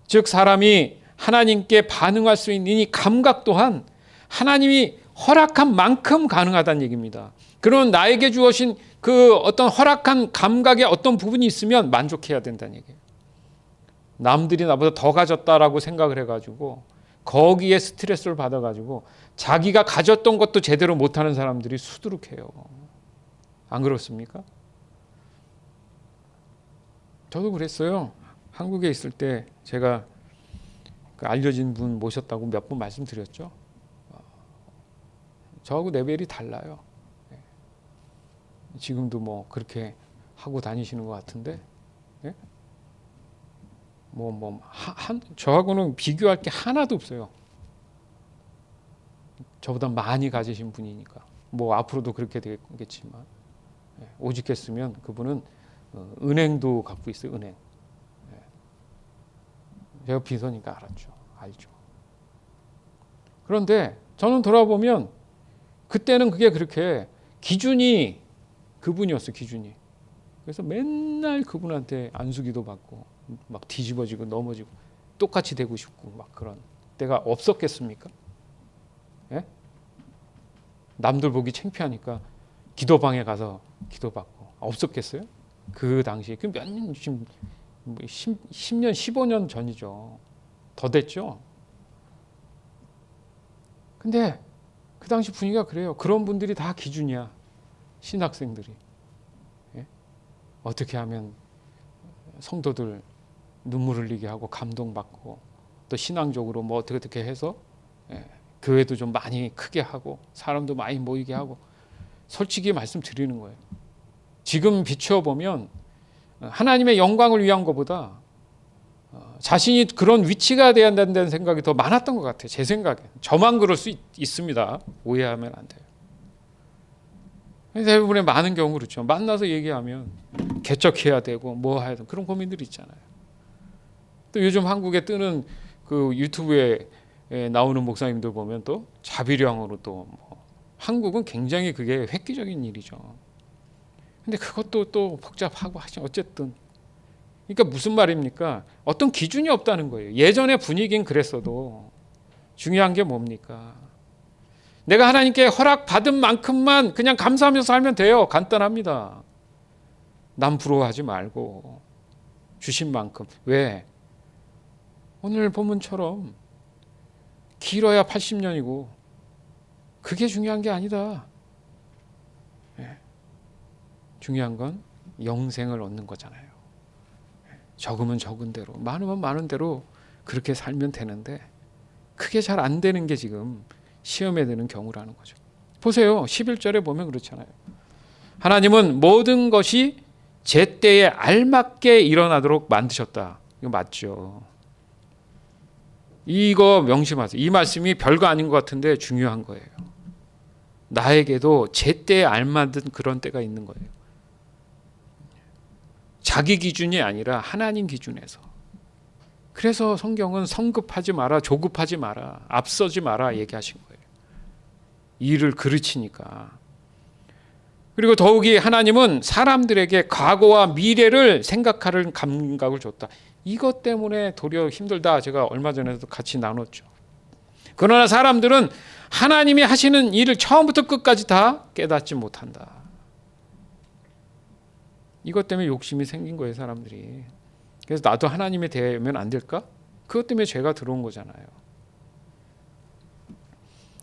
즉 사람이 하나님께 반응할 수 있는 이 감각 또한 하나님이 허락한 만큼 가능하다는 얘기입니다. 그런 나에게 주어진 그 어떤 허락한 감각의 어떤 부분이 있으면 만족해야 된다는 얘기예요. 남들이 나보다 더 가졌다라고 생각을 해가지고 거기에 스트레스를 받아가지고 자기가 가졌던 것도 제대로 못하는 사람들이 수두룩해요. 안 그렇습니까? 저도 그랬어요. 한국에 있을 때 제가 그 알려진 분 모셨다고 몇 번 말씀드렸죠. 저하고 레벨이 달라요. 지금도 뭐 그렇게 하고 다니시는 것 같은데, 예? 저하고는 비교할 게 하나도 없어요. 저보다 많이 가지신 분이니까. 뭐 앞으로도 그렇게 되겠지만, 오직했으면 그분은 은행도 갖고 있어요. 은행. 제가 비서니까 알죠. 그런데 저는 돌아보면 그때는 그게 그렇게 기준이 그분이었어요. 기준이. 그래서 맨날 그분한테 안수기도 받고 막 뒤집어지고 넘어지고 똑같이 되고 싶고 막 그런 때가 없었겠습니까? 예? 남들 보기 창피하니까 기도방에 가서 기도받고 없었겠어요? 그 당시에 그 몇 년, 지금 10년 15년 전이죠. 더 됐죠. 근데 그 당시 분위기가 그래요. 그런 분들이 다 기준이야. 신학생들이. 예? 어떻게 하면 성도들 눈물 흘리게 하고 감동받고 또 신앙적으로 뭐 어떻게 해서 교회도 좀 많이 크게 하고 사람도 많이 모이게 하고 솔직히 말씀드리는 거예요. 지금 비추어보면 하나님의 영광을 위한 것보다 자신이 그런 위치가 돼야 된다는 생각이 더 많았던 것 같아요. 제 생각에. 저만 그럴 수 있습니다. 오해하면 안 돼요. 대부분의 많은 경우 그렇죠. 만나서 얘기하면 개척해야 되고 뭐 해야 되고 그런 고민들이 있잖아요. 또 요즘 한국에 뜨는 그 유튜브에 나오는 목사님들 보면 또 자비령으로 또 뭐 한국은 굉장히 그게 획기적인 일이죠. 근데 그것도 또 복잡하고 하죠. 어쨌든. 그러니까 무슨 말입니까? 어떤 기준이 없다는 거예요. 예전의 분위기는 그랬어도 중요한 게 뭡니까? 내가 하나님께 허락받은 만큼만 그냥 감사하면서 살면 돼요. 간단합니다. 남 부러워하지 말고 주신 만큼. 왜? 오늘 본문처럼 길어야 80년이고 그게 중요한 게 아니다. 중요한 건 영생을 얻는 거잖아요. 적으면 적은 대로, 많으면 많은 대로 그렇게 살면 되는데 그게 잘 안 되는 게 지금 시험에 드는 경우라는 거죠. 보세요. 11절에 보면 그렇잖아요. 하나님은 모든 것이 제때에 알맞게 일어나도록 만드셨다. 이거 맞죠. 이거 명심하세요. 이 말씀이 별거 아닌 것 같은데 중요한 거예요. 나에게도 제때에 알맞은 그런 때가 있는 거예요. 자기 기준이 아니라 하나님 기준에서. 그래서 성경은 성급하지 마라, 조급하지 마라, 앞서지 마라 얘기하신 거예요. 일을 그르치니까. 그리고 더욱이 하나님은 사람들에게 과거와 미래를 생각하는 감각을 줬다. 이것 때문에 도리어 힘들다. 제가 얼마 전에도 같이 나눴죠. 그러나 사람들은 하나님이 하시는 일을 처음부터 끝까지 다 깨닫지 못한다. 이것 때문에 욕심이 생긴 거예요, 사람들이. 그래서 나도 하나님이 되면 안 될까? 그것 때문에 죄가 들어온 거잖아요.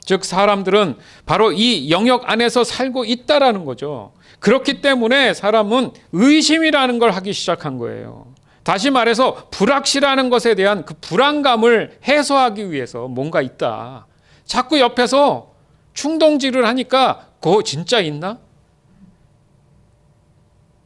즉 사람들은 바로 이 영역 안에서 살고 있다라는 거죠. 그렇기 때문에 사람은 의심이라는 걸 하기 시작한 거예요. 다시 말해서 불확실한 것에 대한 그 불안감을 해소하기 위해서 뭔가 있다. 자꾸 옆에서 충동질을 하니까 그거 진짜 있나?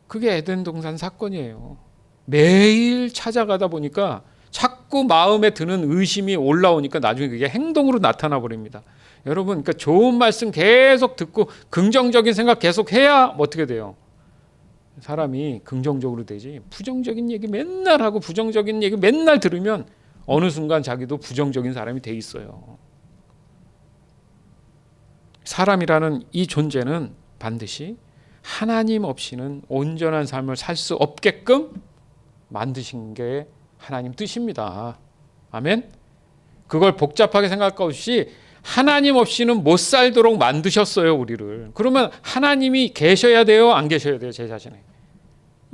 그게 에덴 동산 사건이에요. 매일 찾아가다 보니까 자꾸 마음에 드는 의심이 올라오니까 나중에 그게 행동으로 나타나 버립니다. 여러분, 그러니까 좋은 말씀 계속 듣고 긍정적인 생각 계속 해야 어떻게 돼요? 사람이 긍정적으로 되지. 부정적인 얘기 맨날 하고 부정적인 얘기 맨날 들으면 어느 순간 자기도 부정적인 사람이 돼 있어요. 사람이라는 이 존재는 반드시 하나님 없이는 온전한 삶을 살 수 없게끔 만드신 게 하나님 뜻입니다. 아멘? 그걸 복잡하게 생각할 것 없이 하나님 없이는 못 살도록 만드셨어요, 우리를. 그러면 하나님이 계셔야 돼요, 안 계셔야 돼요, 제 자신에?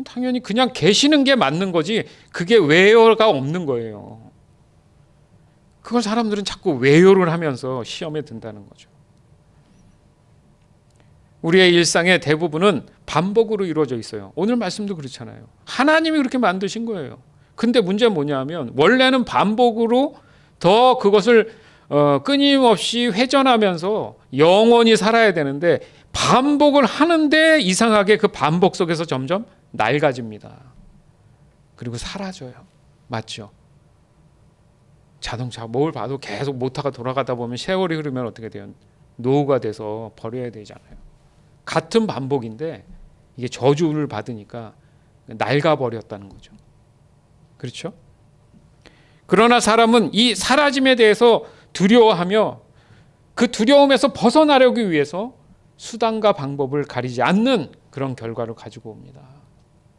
당연히 그냥 계시는 게 맞는 거지 그게 외요가 없는 거예요. 그걸 사람들은 자꾸 외요를 하면서 시험에 든다는 거죠. 우리의 일상의 대부분은 반복으로 이루어져 있어요. 오늘 말씀도 그렇잖아요. 하나님이 그렇게 만드신 거예요. 근데 문제는 뭐냐면 원래는 반복으로 더 그것을 끊임없이 회전하면서 영원히 살아야 되는데 반복을 하는데 이상하게 그 반복 속에서 점점 낡아집니다. 그리고 사라져요. 맞죠? 자동차 뭘 봐도 계속 모터가 돌아가다 보면 세월이 흐르면 어떻게 돼요? 노후가 돼서 버려야 되잖아요. 같은 반복인데 이게 저주를 받으니까 낡아버렸다는 거죠. 그렇죠? 그러나 사람은 이 사라짐에 대해서 두려워하며 그 두려움에서 벗어나려기 위해서 수단과 방법을 가리지 않는 그런 결과를 가지고 옵니다.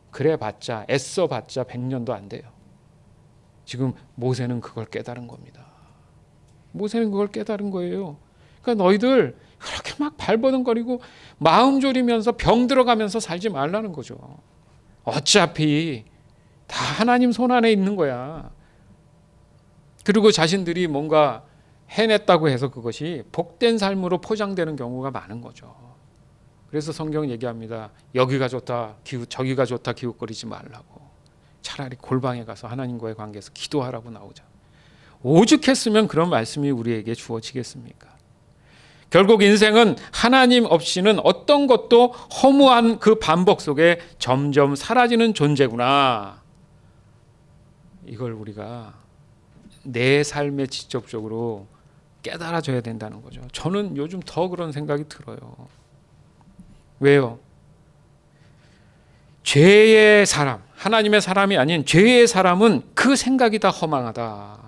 그래봤자 애써봤자 100년도 안 돼요. 지금 모세는 그걸 깨달은 겁니다. 모세는 그걸 깨달은 거예요. 그러니까 너희들 그렇게 막 발버둥거리고 마음 졸이면서 병 들어가면서 살지 말라는 거죠. 어차피 다 하나님 손 안에 있는 거야. 그리고 자신들이 뭔가 해냈다고 해서 그것이 복된 삶으로 포장되는 경우가 많은 거죠. 그래서 성경은 얘기합니다. 여기가 좋다, 저기가 좋다 기웃거리지 말라고. 차라리 골방에 가서 하나님과의 관계에서 기도하라고 나오자. 오죽했으면 그런 말씀이 우리에게 주어지겠습니까? 결국 인생은 하나님 없이는 어떤 것도 허무한 그 반복 속에 점점 사라지는 존재구나. 이걸 우리가 내 삶에 직접적으로 깨달아져야 된다는 거죠. 저는 요즘 더 그런 생각이 들어요. 왜요? 죄의 사람, 하나님의 사람이 아닌 죄의 사람은 그 생각이 다 허망하다.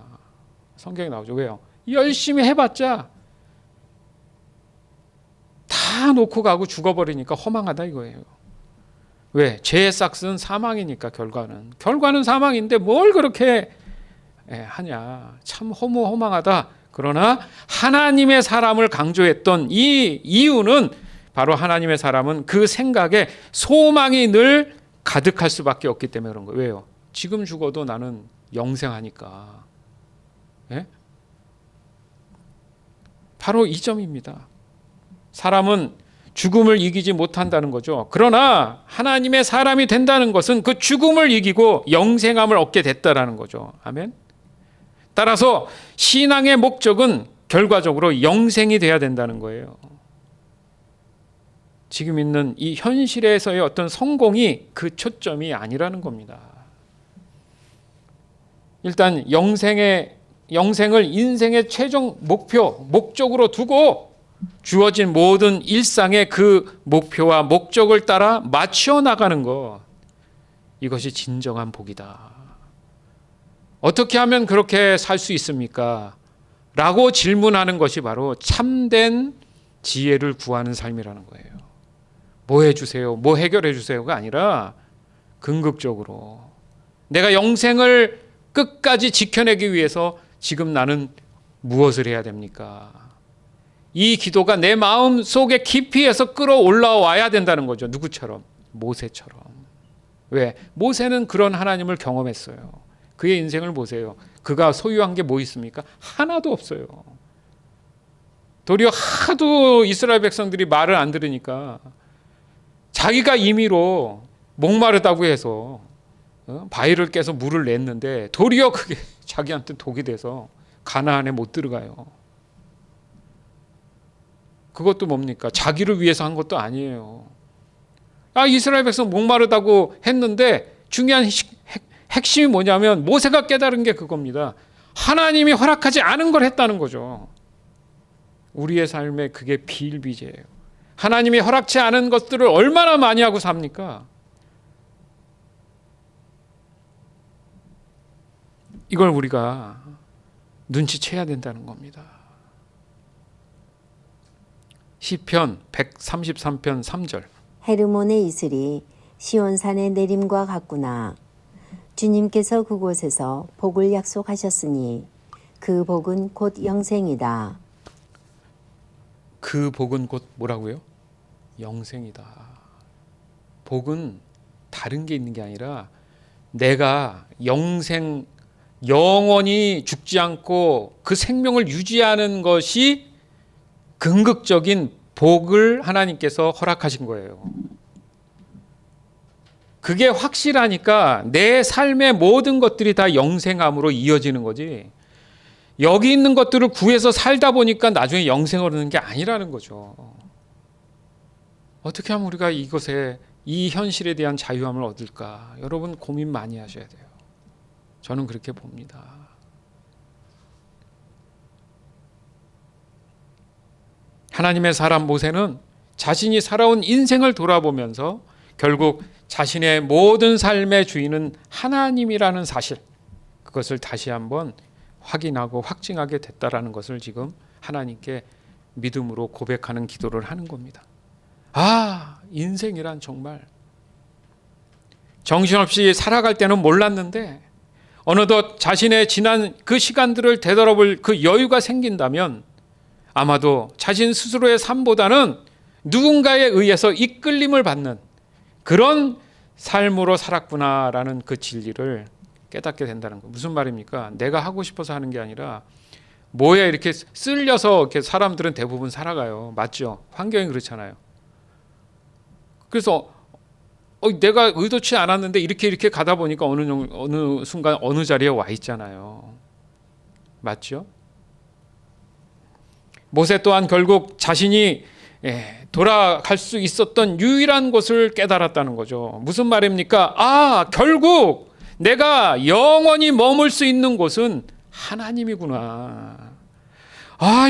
성경에 나오죠. 왜요? 열심히 해봤자 다 놓고 가고 죽어버리니까 허망하다 이거예요. 왜? 죄의 싹은 사망이니까 결과는 사망인데 뭘 그렇게 하냐. 참 허무허망하다. 그러나 하나님의 사람을 강조했던 이 이유는 바로 하나님의 사람은 그 생각에 소망이 늘 가득할 수밖에 없기 때문에 그런 거예요. 왜요? 지금 죽어도 나는 영생하니까. 예? 바로 이 점입니다. 사람은 죽음을 이기지 못한다는 거죠. 그러나 하나님의 사람이 된다는 것은 그 죽음을 이기고 영생함을 얻게 됐다라는 거죠. 아멘. 따라서 신앙의 목적은 결과적으로 영생이 돼야 된다는 거예요. 지금 있는 이 현실에서의 어떤 성공이 그 초점이 아니라는 겁니다. 일단 영생을 인생의 최종 목적으로 두고 주어진 모든 일상의 그 목표와 목적을 따라 맞춰 나가는 것, 이것이 진정한 복이다. 어떻게 하면 그렇게 살 수 있습니까? 라고 질문하는 것이 바로 참된 지혜를 구하는 삶이라는 거예요. 뭐 해주세요, 뭐 해결해 주세요가 아니라 궁극적으로 내가 영생을 끝까지 지켜내기 위해서 지금 나는 무엇을 해야 됩니까? 이 기도가 내 마음 속에 깊이에서 끌어올라와야 된다는 거죠. 누구처럼? 모세처럼. 왜? 모세는 그런 하나님을 경험했어요. 그의 인생을 보세요. 그가 소유한 게 뭐 있습니까? 하나도 없어요. 도리어 하도 이스라엘 백성들이 말을 안 들으니까 자기가 임의로 목마르다고 해서 바위를 깨서 물을 냈는데 도리어 그게 자기한테 독이 돼서 가나안에 못 들어가요. 그것도 뭡니까? 자기를 위해서 한 것도 아니에요. 이스라엘 백성 목마르다고 했는데 중요한 핵심이 뭐냐면 모세가 깨달은 게 그겁니다. 하나님이 허락하지 않은 걸 했다는 거죠. 우리의 삶에 그게 비일비재예요. 하나님이 허락치 않은 것들을 얼마나 많이 하고 삽니까? 이걸 우리가 눈치채야 된다는 겁니다. 시편 133편 3절. 헤르몬의 이슬이 시온산의 내림과 같구나. 주님께서 그곳에서 복을 약속하셨으니 그 복은 곧 영생이다. 그 복은 곧 뭐라고요? 영생이다. 복은 다른 게 있는 게 아니라 내가 영원히 죽지 않고 그 생명을 유지하는 것이 궁극적인 복을 하나님께서 허락하신 거예요. 그게 확실하니까 내 삶의 모든 것들이 다 영생함으로 이어지는 거지. 여기 있는 것들을 구해서 살다 보니까 나중에 영생을 얻는 게 아니라는 거죠. 어떻게 하면 우리가 이것에 이 현실에 대한 자유함을 얻을까? 여러분 고민 많이 하셔야 돼요. 저는 그렇게 봅니다. 하나님의 사람 모세는 자신이 살아온 인생을 돌아보면서 결국 자신의 모든 삶의 주인은 하나님이라는 사실, 그것을 다시 한번 확인하고 확증하게 됐다라는 것을 지금 하나님께 믿음으로 고백하는 기도를 하는 겁니다. 인생이란 정말 정신없이 살아갈 때는 몰랐는데 어느덧 자신의 지난 그 시간들을 되돌아볼 그 여유가 생긴다면 아마도 자신 스스로의 삶보다는 누군가에 의해서 이끌림을 받는 그런 삶으로 살았구나라는 그 진리를 깨닫게 된다는 거. 무슨 말입니까? 내가 하고 싶어서 하는 게 아니라 뭐에 이렇게 쓸려서 이렇게 사람들은 대부분 살아가요. 맞죠? 환경이 그렇잖아요. 그래서 내가 의도치 않았는데 이렇게 가다 보니까 어느 순간 어느 자리에 와 있잖아요. 맞죠? 모세 또한 결국 자신이 돌아갈 수 있었던 유일한 곳을 깨달았다는 거죠. 무슨 말입니까? 결국 내가 영원히 머물 수 있는 곳은 하나님이구나.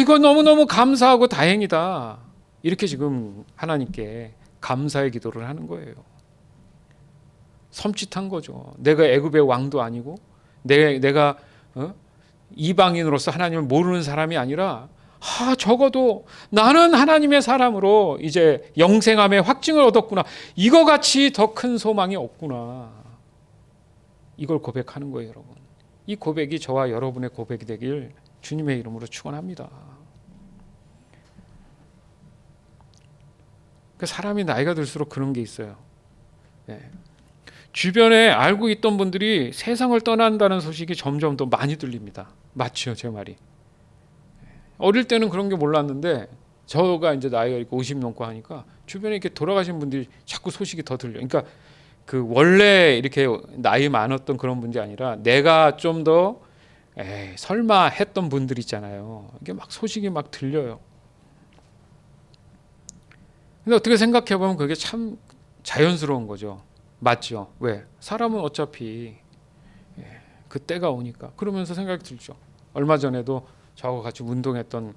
이거 너무너무 감사하고 다행이다. 이렇게 지금 하나님께 감사의 기도를 하는 거예요. 섬찟한 거죠. 내가 애굽의 왕도 아니고 내가 이방인으로서 하나님을 모르는 사람이 아니라 적어도 나는 하나님의 사람으로 이제 영생함의 확증을 얻었구나. 이거 같이 더 큰 소망이 없구나. 이걸 고백하는 거예요, 여러분. 이 고백이 저와 여러분의 고백이 되길 주님의 이름으로 축원합니다. 사람이 나이가 들수록 그런 게 있어요. 주변에 알고 있던 분들이 세상을 떠난다는 소식이 점점 더 많이 들립니다. 맞죠, 제 말이. 어릴 때는 그런 게 몰랐는데 저가 이제 나이가 있고 50 넘고 하니까 주변에 이렇게 돌아가신 분들이 자꾸 소식이 더 들려요. 그러니까 그 원래 이렇게 나이 많았던 그런 분이 아니라 내가 좀 더 설마 했던 분들 있잖아요. 이게 막 소식이 막 들려요. 근데 어떻게 생각해 보면 그게 참 자연스러운 거죠. 맞죠? 왜? 사람은 어차피 그 때가 오니까. 그러면서 생각이 들죠. 얼마 전에도 저하고 같이 운동했던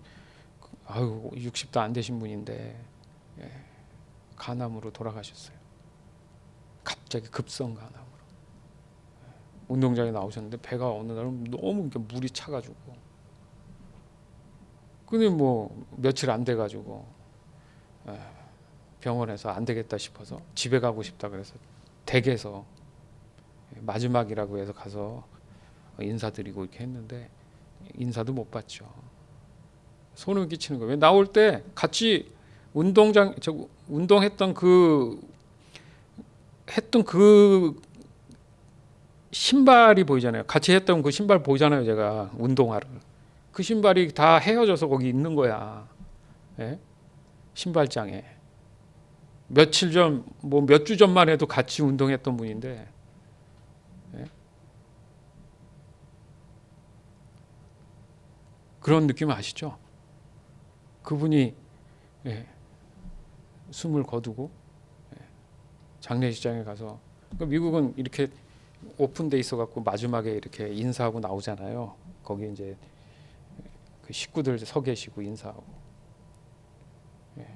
60도 안 되신 분인데 간암으로 돌아가셨어요. 갑자기 급성 간암으로. 운동장에 나오셨는데 배가 어느 날은 너무 물이 차가지고 근데 며칠 안 돼가지고 병원에서 안 되겠다 싶어서 집에 가고 싶다 그래서 댁에서 마지막이라고 해서 가서 인사드리고 이렇게 했는데 인사도 못 받죠. 소름 끼치는 거예요. 왜 나올 때 같이 운동했던 그 신발이 보이잖아요. 같이 했던 그 신발 보이잖아요. 제가 운동화를. 그 신발이 다 헤어져서 거기 있는 거야. 예? 신발장에. 며칠 전, 뭐 몇 주 전만 해도 같이 운동했던 분인데, 예? 그런 느낌 아시죠? 그분이 예, 숨을 거두고 예, 장례식장에 가서, 미국은 이렇게 오픈돼 있어 갖고 마지막에 이렇게 인사하고 나오잖아요. 거기 이제 그 식구들 서 계시고 인사하고 예,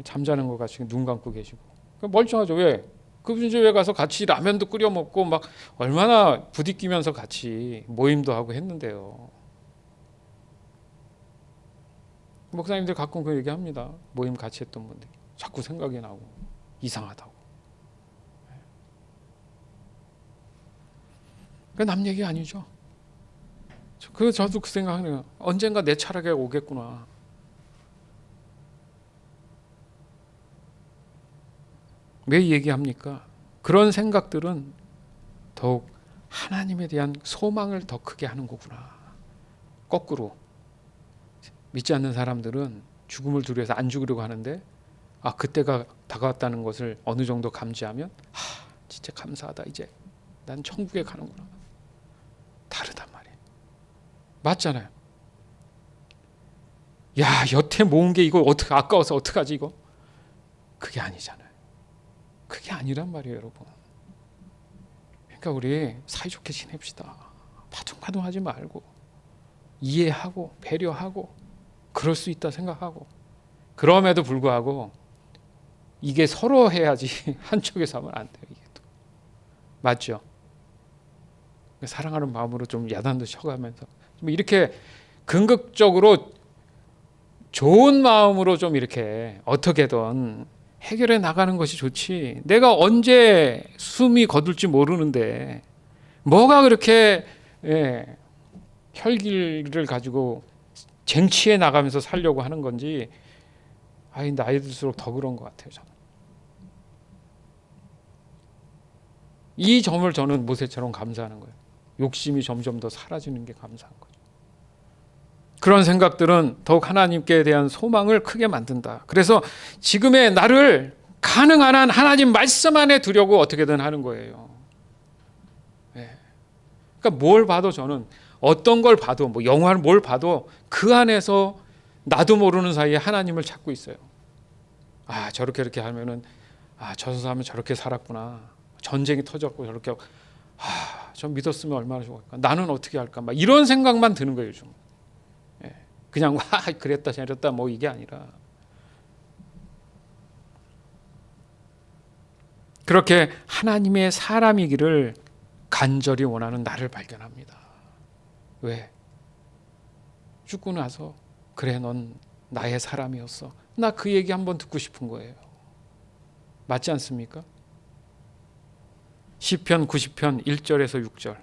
잠자는 것 같이 눈 감고 계시고 멀쩡하죠. 왜? 그분 집에 가서 같이 라면도 끓여 먹고 막 얼마나 부딪히면서 같이 모임도 하고 했는데요. 목사님들 가끔 그 얘기합니다. 모임 같이 했던 분들 자꾸 생각이 나고 이상하다고. 그 남 얘기 아니죠. 저도 그 생각하네요. 언젠가 내 차례가 오겠구나. 왜 얘기합니까? 그런 생각들은 더욱 하나님에 대한 소망을 더 크게 하는 거구나. 거꾸로 믿지 않는 사람들은 죽음을 두려워서 안 죽으려고 하는데 그때가 다가왔다는 것을 어느 정도 감지하면 진짜 감사하다. 이제 난 천국에 가는구나. 다르단 말이에요. 맞잖아요. 야, 여태 모은 게 이거 어떻게 아까워서 어떡하지 이거? 그게 아니잖아요. 그게 아니란 말이에요, 여러분. 그러니까 우리 사이좋게 지냅시다. 바둥바둥하지 말고 이해하고 배려하고 그럴 수 있다 생각하고, 그럼에도 불구하고 이게 서로 해야지 한쪽에서 하면 안 돼요. 이게 또. 맞죠? 사랑하는 마음으로 좀 야단도 쳐가면서 좀 이렇게 긍정적으로 좋은 마음으로 좀 이렇게 어떻게든 해결해 나가는 것이 좋지. 내가 언제 숨이 거둘지 모르는데 뭐가 그렇게 혈기를 가지고 쟁취해 나가면서 살려고 하는 건지 나이 들수록 더 그런 것 같아요. 저는. 이 점을 저는 모세처럼 감사하는 거예요. 욕심이 점점 더 사라지는 게 감사한 거죠. 그런 생각들은 더욱 하나님께 대한 소망을 크게 만든다. 그래서 지금의 나를 가능한 한 하나님 말씀 안에 두려고 어떻게든 하는 거예요. 그러니까 뭘 봐도 저는 어떤 걸 봐도 뭐 영화를 뭘 봐도 그 안에서 나도 모르는 사이에 하나님을 찾고 있어요. 저렇게 이렇게 하면은 저 사람은 저렇게 살았구나. 전쟁이 터졌고 저렇게 저 믿었으면 얼마나 좋을까. 나는 어떻게 할까. 막 이런 생각만 드는 거예요, 요즘. 그냥 그랬다 저랬다 뭐 이게 아니라 그렇게 하나님의 사람이기를 간절히 원하는 나를 발견합니다. 왜? 죽고 나서 그래 넌 나의 사람이었어. 나 그 얘기 한번 듣고 싶은 거예요. 맞지 않습니까? 시편 90편 1절에서 6절.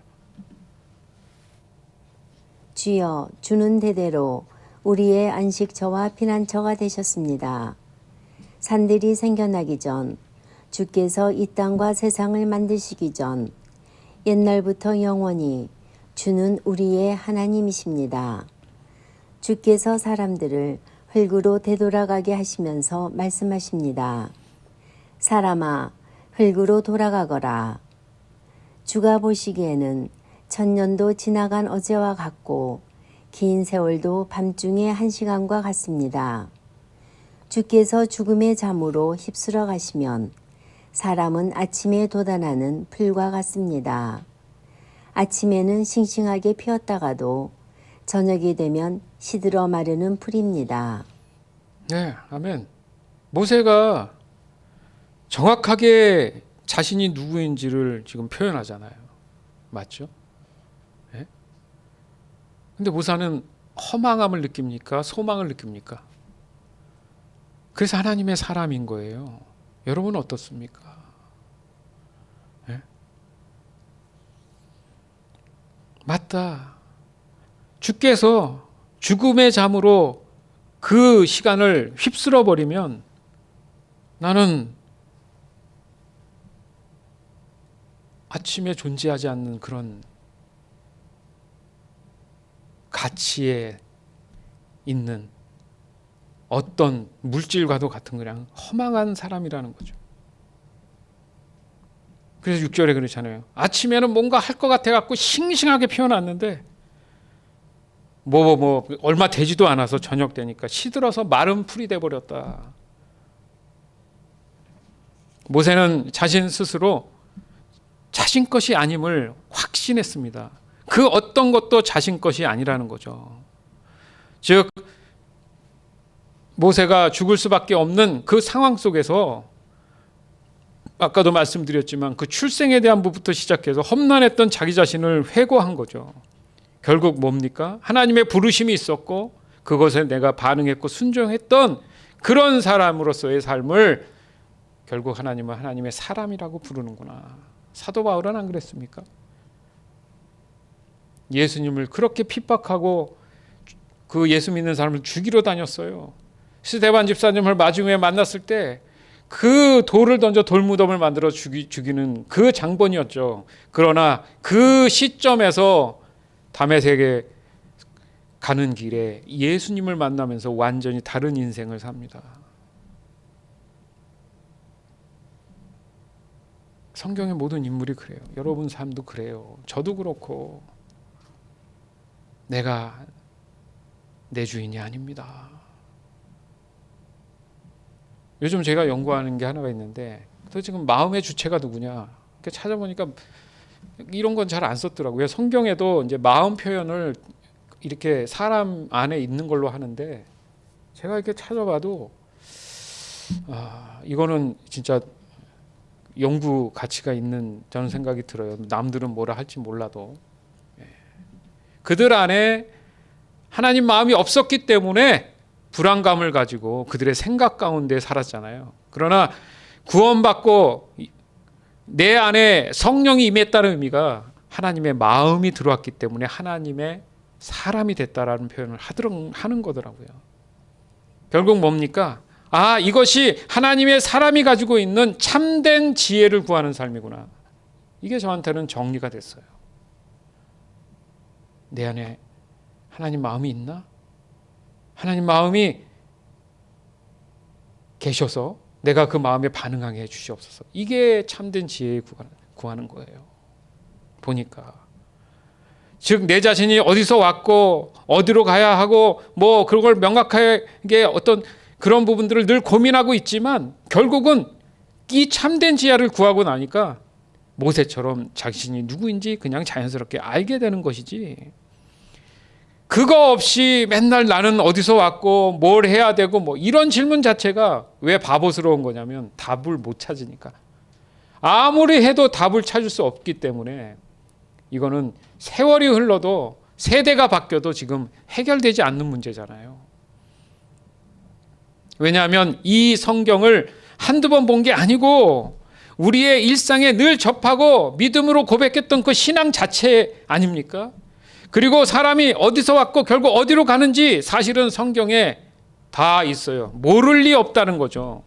주여, 주는 대대로 우리의 안식처와 피난처가 되셨습니다. 산들이 생겨나기 전, 주께서 이 땅과 세상을 만드시기 전, 옛날부터 영원히 주는 우리의 하나님이십니다. 주께서 사람들을 흙으로 되돌아가게 하시면서 말씀하십니다. 사람아, 흙으로 돌아가거라. 주가 보시기에는 천년도 지나간 어제와 같고 긴 세월도 밤중의 한 시간과 같습니다. 주께서 죽음의 잠으로 휩쓸어 가시면 사람은 아침에 돋아나는 풀과 같습니다. 아침에는 싱싱하게 피었다가도 저녁이 되면 시들어 마르는 풀입니다. 네, 아멘. 모세가 정확하게 자신이 누구인지를 지금 표현하잖아요. 맞죠? 네? 근데 모세는 허망함을 느낍니까? 소망을 느낍니까? 그래서 하나님의 사람인 거예요. 여러분은 어떻습니까? 네? 맞다. 주께서 죽음의 잠으로 그 시간을 휩쓸어 버리면 나는 아침에 존재하지 않는 그런 가치에 있는 어떤 물질과도 같은 그냥 허망한 사람이라는 거죠. 그래서 6절에 그렇잖아요. 아침에는 뭔가 할 것 같아 갖고 싱싱하게 피워놨는데 얼마 되지도 않아서 저녁 되니까 시들어서 마른 풀이 돼버렸다. 모세는 자신 스스로 자신 것이 아님을 확신했습니다. 그 어떤 것도 자신 것이 아니라는 거죠. 즉 모세가 죽을 수밖에 없는 그 상황 속에서 아까도 말씀드렸지만 그 출생에 대한 부분부터 시작해서 험난했던 자기 자신을 회고한 거죠. 결국 뭡니까? 하나님의 부르심이 있었고 그것에 내가 반응했고 순종했던 그런 사람으로서의 삶을 결국 하나님은 하나님의 사람이라고 부르는구나. 사도 바울은 안 그랬습니까? 예수님을 그렇게 핍박하고 그 예수 믿는 사람을 죽이러 다녔어요. 스데반 집사님을 마중에 만났을 때 그 돌을 던져 돌무덤을 만들어 죽이는 그 장본이었죠. 그러나 그 시점에서 다메섹에 가는 길에 예수님을 만나면서 완전히 다른 인생을 삽니다. 성경의 모든 인물이 그래요. 여러분 삶도 그래요. 저도 그렇고 내가 내 주인이 아닙니다. 요즘 제가 연구하는 게 하나가 있는데 지금 마음의 주체가 누구냐 찾아보니까 이런 건 잘 안 썼더라고요. 성경에도 이제 마음 표현을 이렇게 사람 안에 있는 걸로 하는데 제가 이렇게 찾아봐도 이거는 진짜 연구 가치가 있는 저는 생각이 들어요. 남들은 뭐라 할지 몰라도 그들 안에 하나님 마음이 없었기 때문에 불안감을 가지고 그들의 생각 가운데 살았잖아요. 그러나 구원받고 내 안에 성령이 임했다는 의미가 하나님의 마음이 들어왔기 때문에 하나님의 사람이 됐다라는 표현을 하는 거더라고요. 결국 뭡니까? 이것이 하나님의 사람이 가지고 있는 참된 지혜를 구하는 삶이구나. 이게 저한테는 정리가 됐어요. 내 안에 하나님 마음이 있나? 하나님 마음이 계셔서 내가 그 마음에 반응하게 해주시옵소서. 이게 참된 지혜에 구하는 거예요. 보니까 즉 내 자신이 어디서 왔고 어디로 가야 하고 그걸 명확하게 어떤 그런 부분들을 늘 고민하고 있지만 결국은 이 참된 지혜를 구하고 나니까 모세처럼 자신이 누구인지 그냥 자연스럽게 알게 되는 것이지, 그거 없이 맨날 나는 어디서 왔고 뭘 해야 되고 이런 질문 자체가 왜 바보스러운 거냐면 답을 못 찾으니까. 아무리 해도 답을 찾을 수 없기 때문에 이거는 세월이 흘러도 세대가 바뀌어도 지금 해결되지 않는 문제잖아요. 왜냐하면 이 성경을 한두 번 본 게 아니고 우리의 일상에 늘 접하고 믿음으로 고백했던 그 신앙 자체 아닙니까? 그리고 사람이 어디서 왔고 결국 어디로 가는지 사실은 성경에 다 있어요. 모를 리 없다는 거죠.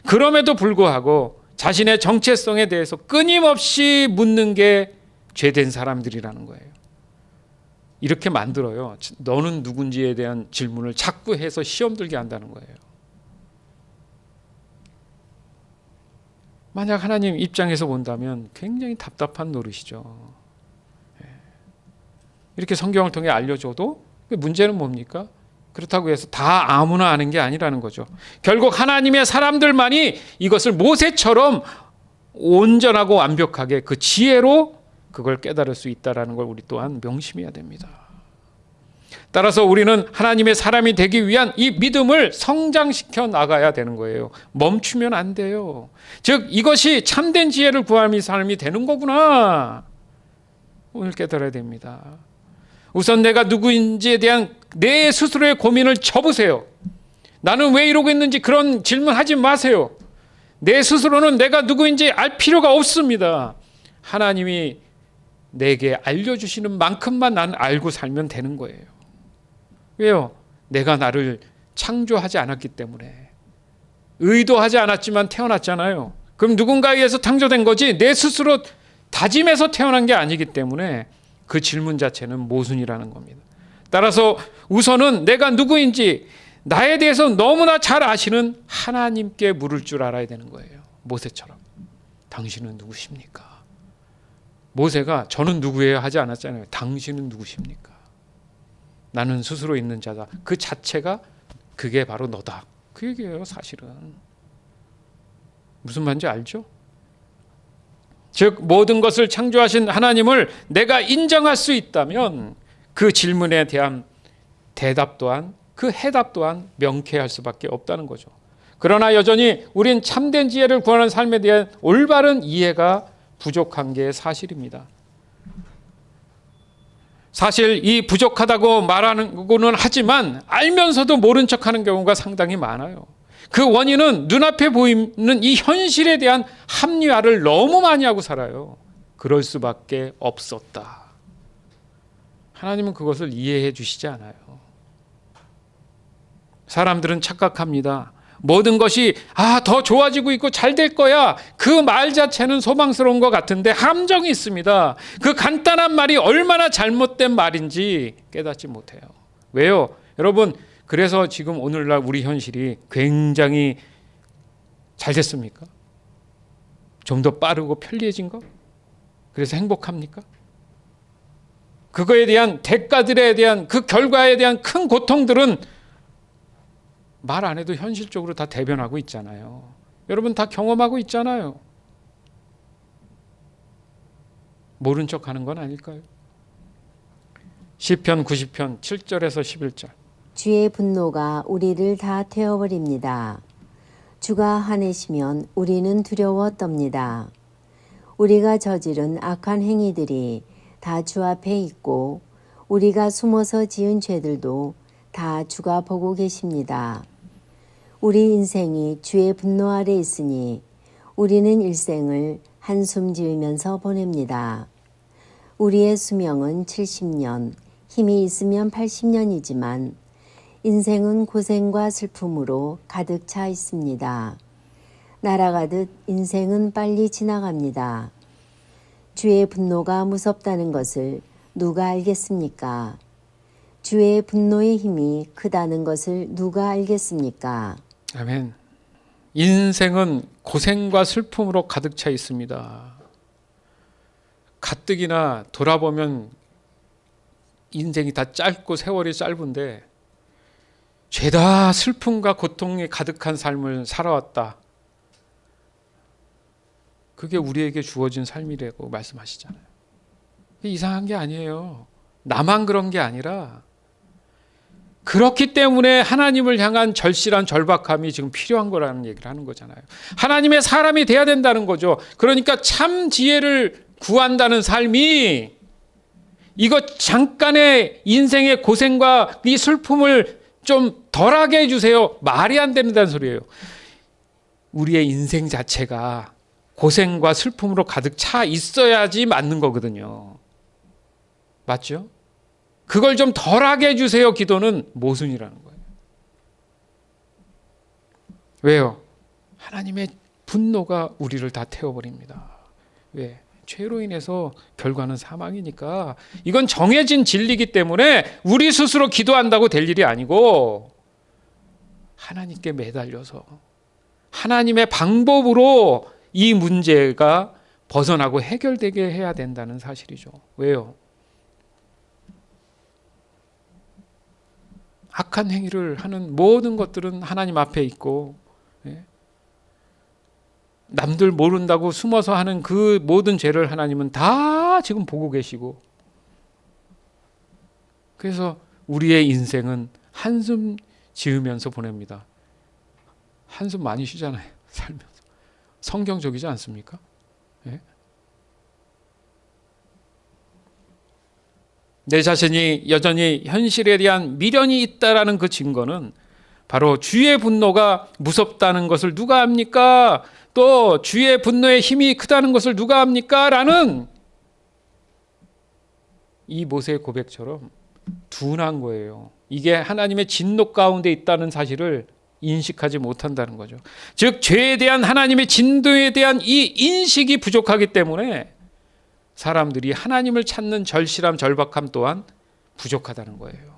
그럼에도 불구하고 자신의 정체성에 대해서 끊임없이 묻는 게 죄된 사람들이라는 거예요. 이렇게 만들어요. 너는 누군지에 대한 질문을 자꾸 해서 시험 들게 한다는 거예요. 만약 하나님 입장에서 본다면 굉장히 답답한 노릇이죠. 이렇게 성경을 통해 알려줘도 문제는 뭡니까? 그렇다고 해서 다 아무나 아는 게 아니라는 거죠. 결국 하나님의 사람들만이 이것을 모세처럼 온전하고 완벽하게 그 지혜로 그걸 깨달을 수 있다는 걸 우리 또한 명심해야 됩니다. 따라서 우리는 하나님의 사람이 되기 위한 이 믿음을 성장시켜 나가야 되는 거예요. 멈추면 안 돼요. 즉 이것이 참된 지혜를 구하는 삶이 되는 거구나. 오늘 깨달아야 됩니다. 우선 내가 누구인지에 대한 내 스스로의 고민을 접으세요. 나는 왜 이러고 있는지 그런 질문하지 마세요. 내 스스로는 내가 누구인지 알 필요가 없습니다. 하나님이 내게 알려주시는 만큼만 나는 알고 살면 되는 거예요. 왜요? 내가 나를 창조하지 않았기 때문에. 의도하지 않았지만 태어났잖아요. 그럼 누군가에 의해서 창조된 거지 내 스스로 다짐해서 태어난 게 아니기 때문에 그 질문 자체는 모순이라는 겁니다. 따라서 우선은 내가 누구인지 나에 대해서 너무나 잘 아시는 하나님께 물을 줄 알아야 되는 거예요. 모세처럼. 당신은 누구십니까? 모세가 저는 누구예요 하지 않았잖아요. 당신은 누구십니까? 나는 스스로 있는 자다. 그 자체가 그게 바로 너다. 그 얘기예요, 사실은. 무슨 말인지 알죠? 즉 모든 것을 창조하신 하나님을 내가 인정할 수 있다면 그 질문에 대한 대답 또한 그 해답 또한 명쾌할 수밖에 없다는 거죠. 그러나 여전히 우린 참된 지혜를 구하는 삶에 대한 올바른 이해가 부족한 게 사실입니다. 사실 이 부족하다고 말하고는 하지만 알면서도 모른 척하는 경우가 상당히 많아요. 그 원인은 눈앞에 보이는 이 현실에 대한 합리화를 너무 많이 하고 살아요. 그럴 수밖에 없었다. 하나님은 그것을 이해해 주시지 않아요. 사람들은 착각합니다. 모든 것이 더 좋아지고 있고 잘 될 거야. 그 말 자체는 소망스러운 것 같은데 함정이 있습니다. 그 간단한 말이 얼마나 잘못된 말인지 깨닫지 못해요. 왜요? 여러분, 그래서 지금 오늘날 우리 현실이 굉장히 잘 됐습니까? 좀 더 빠르고 편리해진 거? 그래서 행복합니까? 그거에 대한 대가들에 대한 그 결과에 대한 큰 고통들은 말 안 해도 현실적으로 다 대변하고 있잖아요. 여러분 다 경험하고 있잖아요. 모른 척 하는 건 아닐까요? 시편 90편 7절에서 11절. 주의 분노가 우리를 다 태워버립니다. 주가 화내시면 우리는 두려워 떱니다. 우리가 저지른 악한 행위들이 다 주 앞에 있고 우리가 숨어서 지은 죄들도 다 주가 보고 계십니다. 우리 인생이 주의 분노 아래 있으니 우리는 일생을 한숨 지으면서 보냅니다. 우리의 수명은 70년, 힘이 있으면 80년이지만 인생은 고생과 슬픔으로 가득 차 있습니다. 날아가듯 인생은 빨리 지나갑니다. 주의 분노가 무섭다는 것을 누가 알겠습니까? 주의 분노의 힘이 크다는 것을 누가 알겠습니까? 아멘. 인생은 고생과 슬픔으로 가득 차 있습니다. 가뜩이나 돌아보면 인생이 다 짧고 세월이 짧은데 죄다 슬픔과 고통이 가득한 삶을 살아왔다. 그게 우리에게 주어진 삶이라고 말씀하시잖아요. 이상한 게 아니에요. 나만 그런 게 아니라 그렇기 때문에 하나님을 향한 절실한 절박함이 지금 필요한 거라는 얘기를 하는 거잖아요. 하나님의 사람이 돼야 된다는 거죠. 그러니까 참 지혜를 구한다는 삶이 이거 잠깐의 인생의 고생과 이 슬픔을 좀 덜하게 해주세요. 말이 안 된다는 소리예요. 우리의 인생 자체가 고생과 슬픔으로 가득 차 있어야지 맞는 거거든요. 맞죠? 그걸 좀 덜하게 해주세요. 기도는 모순이라는 거예요. 왜요? 하나님의 분노가 우리를 다 태워버립니다. 왜? 죄로 인해서 결과는 사망이니까 이건 정해진 진리이기 때문에 우리 스스로 기도한다고 될 일이 아니고 하나님께 매달려서 하나님의 방법으로 이 문제가 벗어나고 해결되게 해야 된다는 사실이죠. 왜요? 악한 행위를 하는 모든 것들은 하나님 앞에 있고 남들 모른다고 숨어서 하는 그 모든 죄를 하나님은 다 지금 보고 계시고 그래서 우리의 인생은 한숨 지으면서 보냅니다. 한숨 많이 쉬잖아요. 살면서. 성경적이지 않습니까? 예? 내 자신이 여전히 현실에 대한 미련이 있다라는 그 증거는 바로 주의 분노가 무섭다는 것을 누가 압니까? 또 주의 분노의 힘이 크다는 것을 누가 압니까? 라는 이 모세의 고백처럼 둔한 거예요. 이게 하나님의 진노 가운데 있다는 사실을 인식하지 못한다는 거죠. 즉 죄에 대한 하나님의 진노에 대한 이 인식이 부족하기 때문에 사람들이 하나님을 찾는 절실함, 절박함 또한 부족하다는 거예요.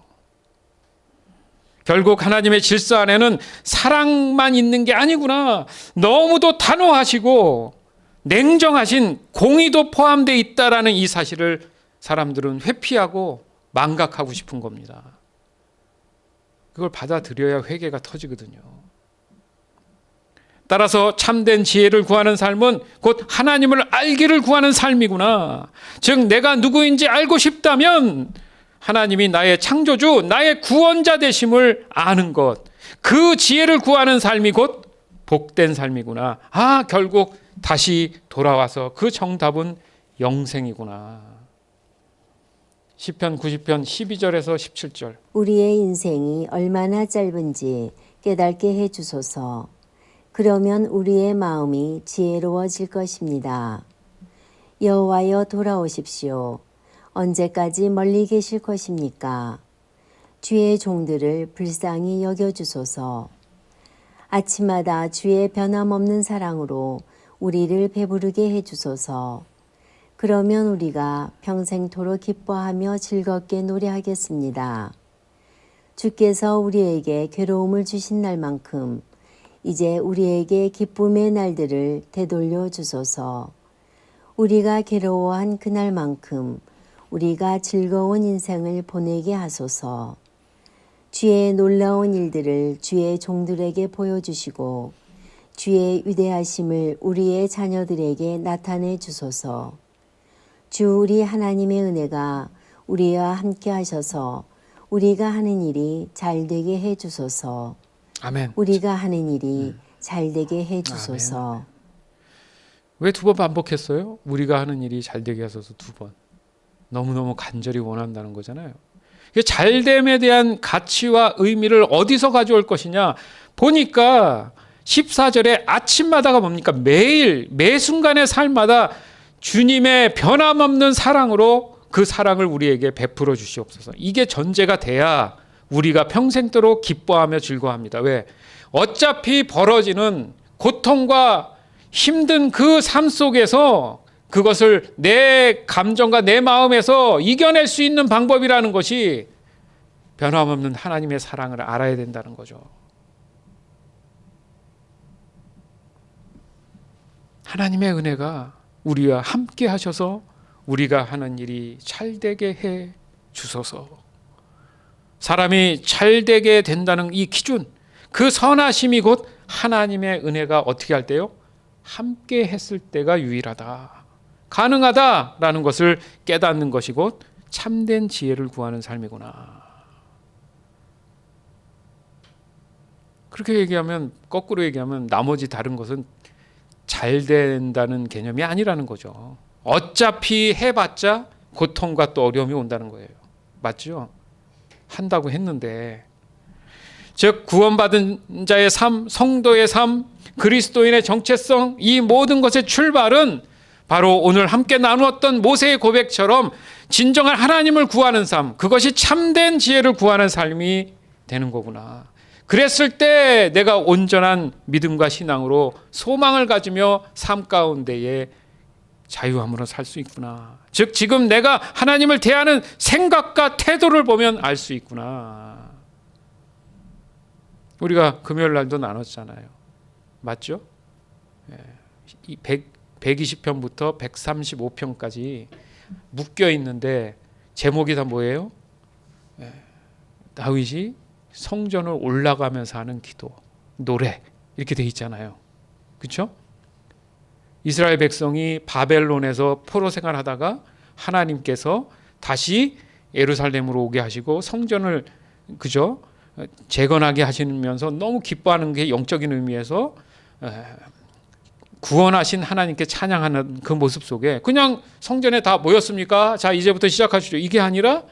결국 하나님의 질서 안에는 사랑만 있는 게 아니구나. 너무도 단호하시고 냉정하신 공의도 포함되어 있다라는 이 사실을 사람들은 회피하고 망각하고 싶은 겁니다. 그걸 받아들여야 회개가 터지거든요. 따라서 참된 지혜를 구하는 삶은 곧 하나님을 알기를 구하는 삶이구나. 즉 내가 누구인지 알고 싶다면 하나님이 나의 창조주, 나의 구원자 되심을 아는 것, 그 지혜를 구하는 삶이 곧 복된 삶이구나. 결국 다시 돌아와서 그 정답은 영생이구나. 시편 90편 12절에서 17절. 우리의 인생이 얼마나 짧은지 깨닫게 해 주소서. 그러면 우리의 마음이 지혜로워질 것입니다. 여호와여 돌아오십시오. 언제까지 멀리 계실 것입니까? 주의 종들을 불쌍히 여겨주소서. 아침마다 주의 변함없는 사랑으로 우리를 배부르게 해주소서. 그러면 우리가 평생토록 기뻐하며 즐겁게 노래하겠습니다. 주께서 우리에게 괴로움을 주신 날만큼 이제 우리에게 기쁨의 날들을 되돌려 주소서. 우리가 괴로워한 그날만큼 우리가 즐거운 인생을 보내게 하소서. 주의 놀라운 일들을 주의 종들에게 보여주시고 주의 위대하심을 우리의 자녀들에게 나타내 주소서. 주 우리 하나님의 은혜가 우리와 함께 하셔서 우리가 하는 일이 잘되게 해 주소서. 아멘. 우리가 하는 일이 잘되게 해 주소서. 왜 두 번 반복했어요? 우리가 하는 일이 잘되게 하소서 두 번. 너무너무 간절히 원한다는 거잖아요. 잘됨에 대한 가치와 의미를 어디서 가져올 것이냐 보니까 14절에 아침마다가 뭡니까? 매일 매 순간의 삶마다 주님의 변함없는 사랑으로 그 사랑을 우리에게 베풀어 주시옵소서. 이게 전제가 돼야 우리가 평생도록 기뻐하며 즐거워합니다. 왜? 어차피 벌어지는 고통과 힘든 그 삶 속에서 그것을 내 감정과 내 마음에서 이겨낼 수 있는 방법이라는 것이 변함없는 하나님의 사랑을 알아야 된다는 거죠. 하나님의 은혜가 우리와 함께 하셔서 우리가 하는 일이 잘되게 해 주소서. 사람이 잘되게 된다는 이 기준, 그 선하심이 곧 하나님의 은혜가 어떻게 할 때요? 함께 했을 때가 유일하다. 가능하다라는 것을 깨닫는 것이 곧 참된 지혜를 구하는 삶이구나. 그렇게 얘기하면, 거꾸로 얘기하면 나머지 다른 것은 잘 된다는 개념이 아니라는 거죠. 어차피 해봤자 고통과 또 어려움이 온다는 거예요. 맞죠? 한다고 했는데, 즉 구원받은 자의 삶, 성도의 삶, 그리스도인의 정체성, 이 모든 것의 출발은 바로 오늘 함께 나누었던 모세의 고백처럼 진정한 하나님을 구하는 삶, 그것이 참된 지혜를 구하는 삶이 되는 거구나. 그랬을 때 내가 온전한 믿음과 신앙으로 소망을 가지며 삶 가운데에 자유함으로 살 수 있구나. 즉 지금 내가 하나님을 대하는 생각과 태도를 보면 알 수 있구나. 우리가 금요일 날도 나눴잖아요. 맞죠? 120편부터 135편까지 묶여 있는데 제목이 다 뭐예요? 다윗이 성전을 올라가면서 하는 기도, 노래 이렇게 돼 있잖아요. 그렇죠? 이스라엘 백성이 바벨론에서 포로 생활하다가 하나님께서 다시 예루살렘으로 오게 하시고 성전을 그죠? 재건하게 하시면서 너무 기뻐하는 게 영적인 의미에서 구원하신 하나님께 찬양하는 그 모습 속에 그냥 성전에 다 모였습니까? 자 이제부터 시작하시죠. 이게 아니라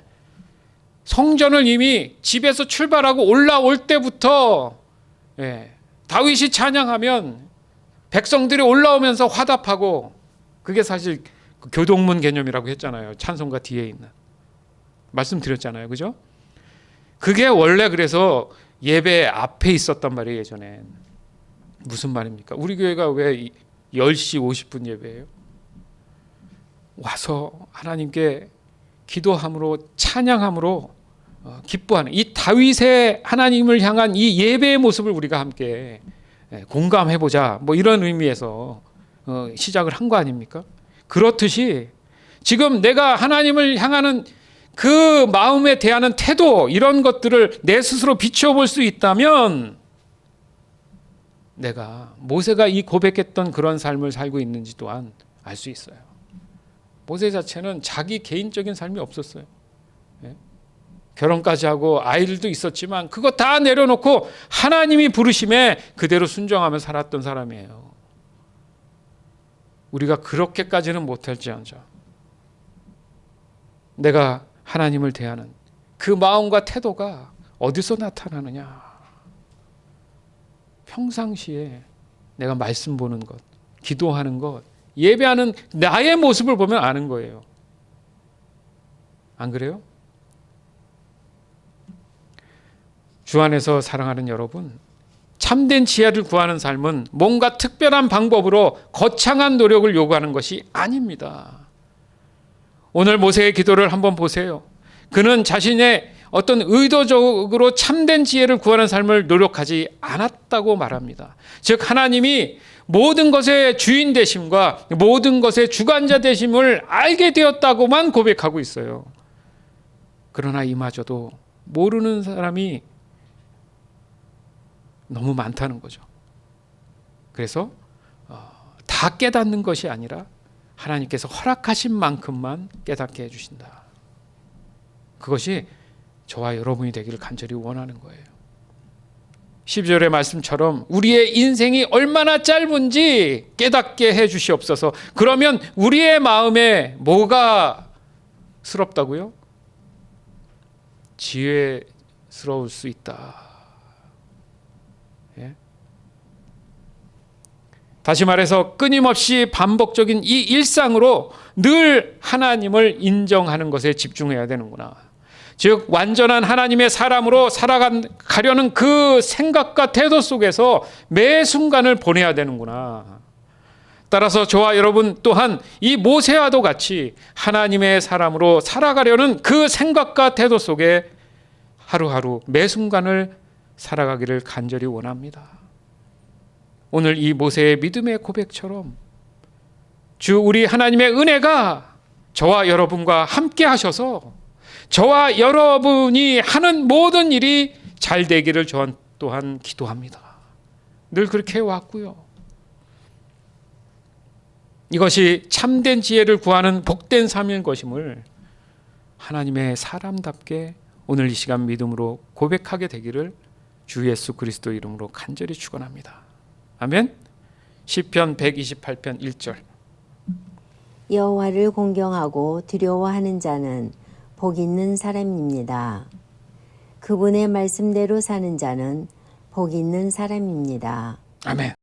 성전을 이미 집에서 출발하고 올라올 때부터 다윗이 찬양하면 백성들이 올라오면서 화답하고, 그게 사실 교동문 개념이라고 했잖아요. 찬송가 뒤에 있는 말씀드렸잖아요. 그죠? 그게 원래 그래서 예배 앞에 있었단 말이에요. 예전엔. 무슨 말입니까? 우리 교회가 왜 10시 50분 예배예요? 와서 하나님께 기도함으로 찬양함으로 기뻐하는 이 다윗의 하나님을 향한 이 예배의 모습을 우리가 함께 공감해보자, 뭐 이런 의미에서 시작을 한 거 아닙니까? 그렇듯이 지금 내가 하나님을 향하는 그 마음에 대하는 태도, 이런 것들을 내 스스로 비춰볼 수 있다면 내가 모세가 이 고백했던 그런 삶을 살고 있는지 또한 알 수 있어요. 모세 자체는 자기 개인적인 삶이 없었어요. 결혼까지 하고 아이들도 있었지만 그거 다 내려놓고 하나님이 부르심에 그대로 순종하며 살았던 사람이에요. 우리가 그렇게까지는 못할지언정 내가 하나님을 대하는 그 마음과 태도가 어디서 나타나느냐? 평상시에 내가 말씀 보는 것, 기도하는 것, 예배하는 나의 모습을 보면 아는 거예요. 안 그래요? 주 안에서 사랑하는 여러분, 참된 지혜를 구하는 삶은 뭔가 특별한 방법으로 거창한 노력을 요구하는 것이 아닙니다. 오늘 모세의 기도를 한번 보세요. 그는 자신의 어떤 의도적으로 참된 지혜를 구하는 삶을 노력하지 않았다고 말합니다. 즉 하나님이 모든 것의 주인 되심과 모든 것의 주관자 되심을 알게 되었다고만 고백하고 있어요. 그러나 이마저도 모르는 사람이 너무 많다는 거죠. 그래서 다 깨닫는 것이 아니라 하나님께서 허락하신 만큼만 깨닫게 해주신다. 그것이 저와 여러분이 되기를 간절히 원하는 거예요. 12절의 말씀처럼 우리의 인생이 얼마나 짧은지 깨닫게 해주시옵소서. 그러면 우리의 마음에 뭐가 스럽다고요? 지혜스러울 수 있다. 예? 다시 말해서 끊임없이 반복적인 이 일상으로 늘 하나님을 인정하는 것에 집중해야 되는구나. 즉 완전한 하나님의 사람으로 살아가려는 그 생각과 태도 속에서 매 순간을 보내야 되는구나. 따라서 저와 여러분 또한 이 모세와도 같이 하나님의 사람으로 살아가려는 그 생각과 태도 속에 하루하루 매 순간을 살아가기를 간절히 원합니다. 오늘 이 모세의 믿음의 고백처럼 주 우리 하나님의 은혜가 저와 여러분과 함께 하셔서 저와 여러분이 하는 모든 일이 잘 되기를 저 또한 기도합니다. 늘 그렇게 해왔고요. 이것이 참된 지혜를 구하는 복된 삶인 것임을 하나님의 사람답게 오늘 이 시간 믿음으로 고백하게 되기를 주 예수 그리스도 이름으로 간절히 축원합니다. 아멘. 시편 128편 1절. 여호와를 공경하고 두려워하는 자는 복 있는 사람입니다. 그분의 말씀대로 사는 자는 복 있는 사람입니다. 아멘.